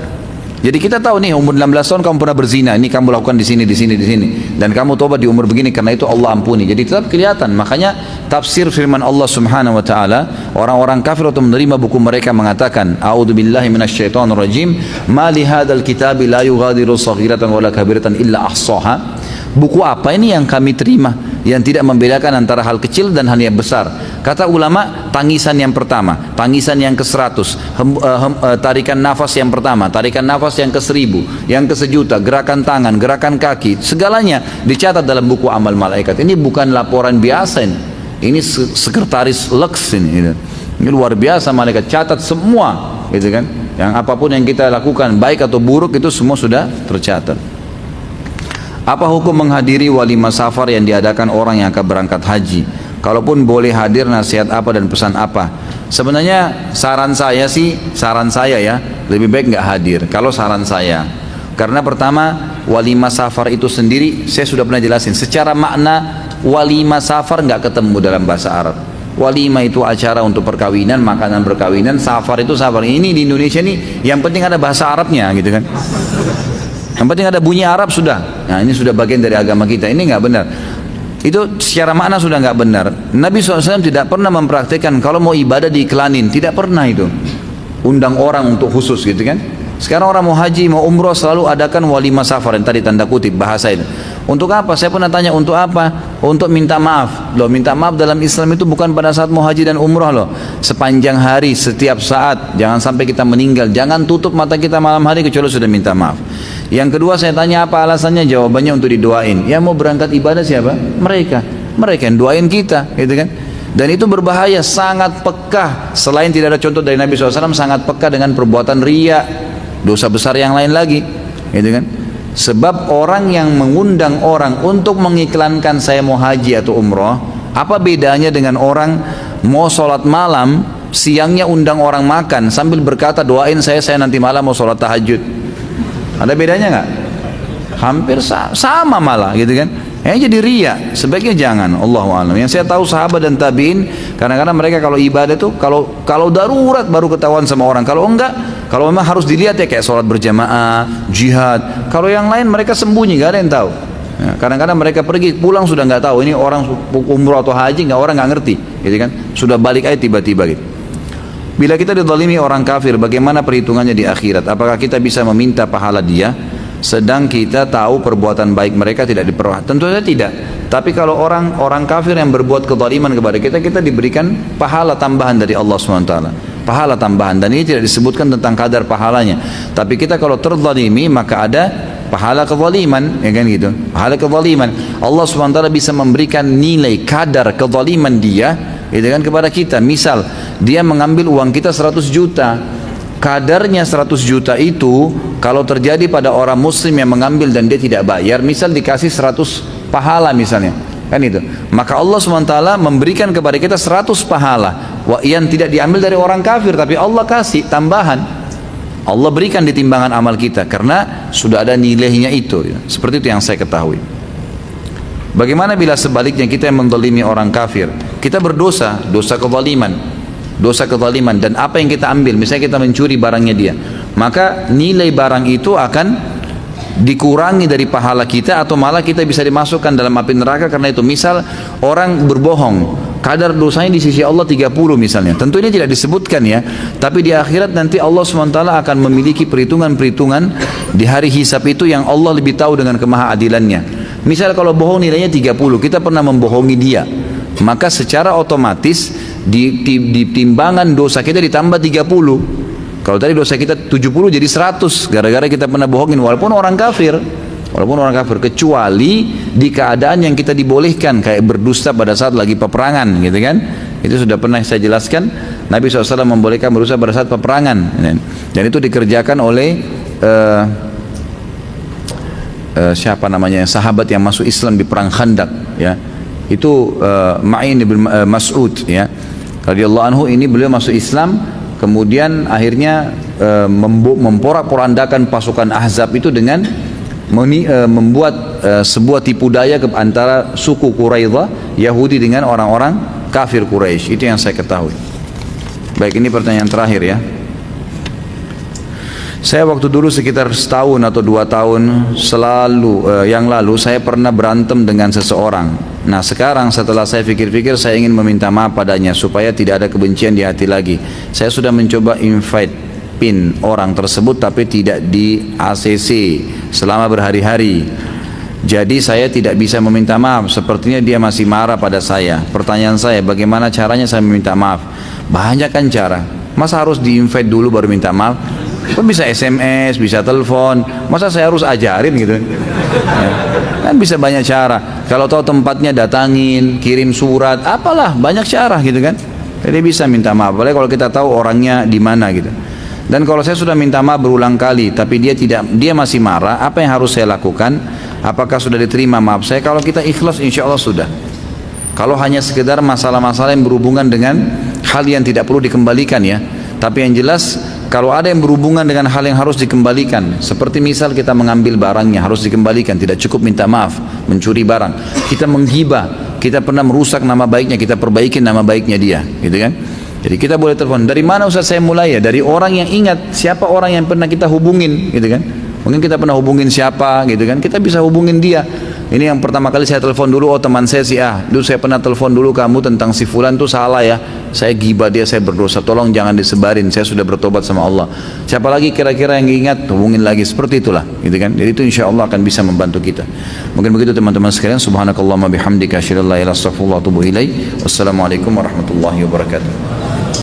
Jadi kita tahu nih umur 16 tahun kamu pernah berzina, ini kamu lakukan di sini, di sini, di sini, dan kamu tobat di umur begini, karena itu Allah ampuni. Jadi tetap kelihatan. Makanya tafsir firman Allah Subhanahu wa taala, orang-orang kafir atau menerima buku mereka mengatakan, a'udzubillahi minasyaitonirrajim, ma li hadzal kitabi la yughadiru shaghiratan wala kabiratan illa ahsaha. Buku apa ini yang kami terima yang tidak membedakan antara hal kecil dan hal yang besar? Kata ulama, tangisan yang pertama, tangisan yang ke-100, tarikan nafas yang pertama, tarikan nafas yang ke-1000, yang ke-1.000.000, gerakan tangan, gerakan kaki, segalanya dicatat dalam buku amal malaikat. Ini bukan laporan biasa ini. Ini sekretaris Lex ini. Gitu. Ini luar biasa, malaikat catat semua, gitu kan? Yang apapun yang kita lakukan, baik atau buruk, itu semua sudah tercatat. Apa hukum menghadiri walimah safar yang diadakan orang yang akan berangkat haji? Kalaupun boleh hadir, nasihat apa dan pesan apa? Sebenarnya saran saya ya, lebih baik nggak hadir. Kalau saran saya, karena pertama walimah safar itu sendiri, saya sudah pernah jelasin. Secara makna walimah safar nggak ketemu dalam bahasa Arab. Walimah itu acara untuk perkawinan, makanan perkawinan. Safar itu safar. Ini di Indonesia nih, yang penting ada bahasa Arabnya, gitu kan? Yang penting ada bunyi Arab sudah. Nah ini sudah bagian dari agama kita. Ini nggak benar. Itu secara makna sudah nggak benar. Nabi SAW tidak pernah mempraktikkan kalau mau ibadah diiklanin. Tidak pernah itu. Undang orang untuk khusus gitu kan. Sekarang orang mau haji, mau umroh selalu adakan walimah safar yang tadi tanda kutip bahasa itu. Untuk apa? Saya pernah tanya untuk apa? Untuk minta maaf. Loh, minta maaf dalam Islam itu bukan pada saat mau haji dan umroh loh. Sepanjang hari, setiap saat. Jangan sampai kita meninggal. Jangan tutup mata kita malam hari kecuali sudah minta maaf. Yang kedua saya tanya apa alasannya? Jawabannya untuk didoain. Ya mau berangkat ibadah siapa? Mereka yang doain kita, gitu kan? Dan itu berbahaya, sangat pekah. Selain tidak ada contoh dari Nabi SAW, sangat pekah dengan perbuatan riya, dosa besar yang lain lagi, gitu kan? Sebab orang yang mengundang orang untuk mengiklankan saya mau haji atau umroh, apa bedanya dengan orang mau sholat malam, siangnya undang orang makan sambil berkata doain saya nanti malam mau sholat tahajud? Ada bedanya nggak? Hampir sama malah, gitu kan? Jadi riya, sebaiknya jangan. Allahu a'lam. Yang saya tahu sahabat dan tabiin, kadang-kadang mereka kalau ibadah tuh kalau darurat baru ketahuan sama orang. Kalau enggak, kalau memang harus dilihat ya kayak sholat berjamaah, jihad. Kalau yang lain mereka sembunyi, nggak ada yang tahu. Ya, kadang-kadang mereka pergi pulang sudah nggak tahu ini orang umroh atau haji, orang nggak ngerti, gitu kan? Sudah balik aja tiba-tiba gitu. Bila kita dizalimi orang kafir, bagaimana perhitungannya di akhirat? Apakah kita bisa meminta pahala dia, sedang kita tahu perbuatan baik mereka tidak diperoleh? Tentu saja tidak. Tapi kalau orang kafir yang berbuat kezaliman kepada kita, kita diberikan pahala tambahan dari Allah SWT. Pahala tambahan, dan ini tidak disebutkan tentang kadar pahalanya. Tapi kita kalau terzalimi maka ada pahala kezaliman, ya kan gitu. Pahala kezaliman. Allah SWT bisa memberikan nilai kadar kezaliman dia, itu kan kepada kita. Misal dia mengambil uang kita 100 juta, kadarnya 100 juta itu kalau terjadi pada orang muslim yang mengambil dan dia tidak bayar, misal dikasih 100 pahala misalnya, kan itu, maka Allah SWT memberikan kepada kita 100 pahala yang tidak diambil dari orang kafir, tapi Allah kasih tambahan, Allah berikan di timbangan amal kita karena sudah ada nilainya itu, ya. Seperti itu yang saya ketahui. Bagaimana bila sebaliknya kita yang menzalimi orang kafir, kita berdosa, dosa kezaliman, dan apa yang kita ambil, misalnya kita mencuri barangnya dia, maka nilai barang itu akan dikurangi dari pahala kita, atau malah kita bisa dimasukkan dalam api neraka karena itu. Misal orang berbohong, kadar dosanya di sisi Allah 30 misalnya, tentu ini tidak disebutkan ya, tapi di akhirat nanti Allah SWT akan memiliki perhitungan-perhitungan di hari hisab itu yang Allah lebih tahu dengan kemahaadilannya. Misal kalau bohong nilainya 30, kita pernah membohongi dia, maka secara otomatis di timbangan dosa kita ditambah 30. Kalau tadi dosa kita 70 jadi 100 gara-gara kita pernah bohongin, walaupun orang kafir, kecuali di keadaan yang kita dibolehkan, kayak berdusta pada saat lagi peperangan gitu kan. Itu sudah pernah saya jelaskan, Nabi SAW membolehkan berdusta pada saat peperangan, dan itu dikerjakan oleh siapa namanya, sahabat yang masuk Islam di perang Khandaq ya, itu Ma'in bin Mas'ud ya radhiyallahu anhu. Ini beliau masuk Islam, kemudian akhirnya memporak-porandakan pasukan Ahzab itu dengan membuat sebuah tipu daya antara suku Quraidah Yahudi dengan orang-orang kafir Quraisy. Itu yang saya ketahui. Baik, ini pertanyaan terakhir ya. Saya waktu dulu sekitar setahun atau 2 tahun yang lalu saya pernah berantem dengan seseorang. Nah sekarang setelah saya pikir-pikir, saya ingin meminta maaf padanya supaya tidak ada kebencian di hati lagi. Saya sudah mencoba invite pin orang tersebut tapi tidak di ACC selama berhari-hari. Jadi saya tidak bisa meminta maaf, sepertinya dia masih marah pada saya. Pertanyaan saya, bagaimana caranya saya meminta maaf? Banyak kan cara, masa harus di invite dulu baru minta maaf? Kan bisa SMS, bisa telepon, masa saya harus ajarin gitu ya. Kan bisa banyak cara, kalau tahu tempatnya datangin, kirim surat, apalah, banyak cara gitu kan. Jadi bisa minta maaf, apalagi kalau kita tahu orangnya di mana gitu. Dan kalau saya sudah minta maaf berulang kali tapi dia masih marah, apa yang harus saya lakukan? Apakah sudah diterima maaf saya? Kalau kita ikhlas insya Allah sudah. Kalau hanya sekedar masalah-masalah yang berhubungan dengan hal yang tidak perlu dikembalikan ya, tapi yang jelas kalau ada yang berhubungan dengan hal yang harus dikembalikan, seperti misal kita mengambil barangnya harus dikembalikan, tidak cukup minta maaf. Mencuri barang, kita menghibah, kita pernah merusak nama baiknya, kita perbaikin nama baiknya dia gitu kan. Jadi kita boleh telepon, dari mana Ustaz saya mulai ya? Dari orang yang ingat, siapa orang yang pernah kita hubungin gitu kan. Mungkin kita pernah hubungin siapa gitu kan, kita bisa hubungin dia. Ini yang pertama kali saya telepon dulu, oh teman saya si dulu saya pernah telepon dulu kamu tentang si fulan tuh salah ya, saya gibah dia, saya berdosa, tolong jangan disebarin, saya sudah bertobat sama Allah. Siapa lagi kira-kira yang ingat, hubungin lagi, seperti itulah gitu kan. Jadi itu insya Allah akan bisa membantu kita. Mungkin begitu teman-teman sekalian. Subhanakallahumma bihamdika asyhadu an la ilaha illa anta astaghfiruka wa atubu ilaik. Wassalamualaikum warahmatullahi wabarakatuh.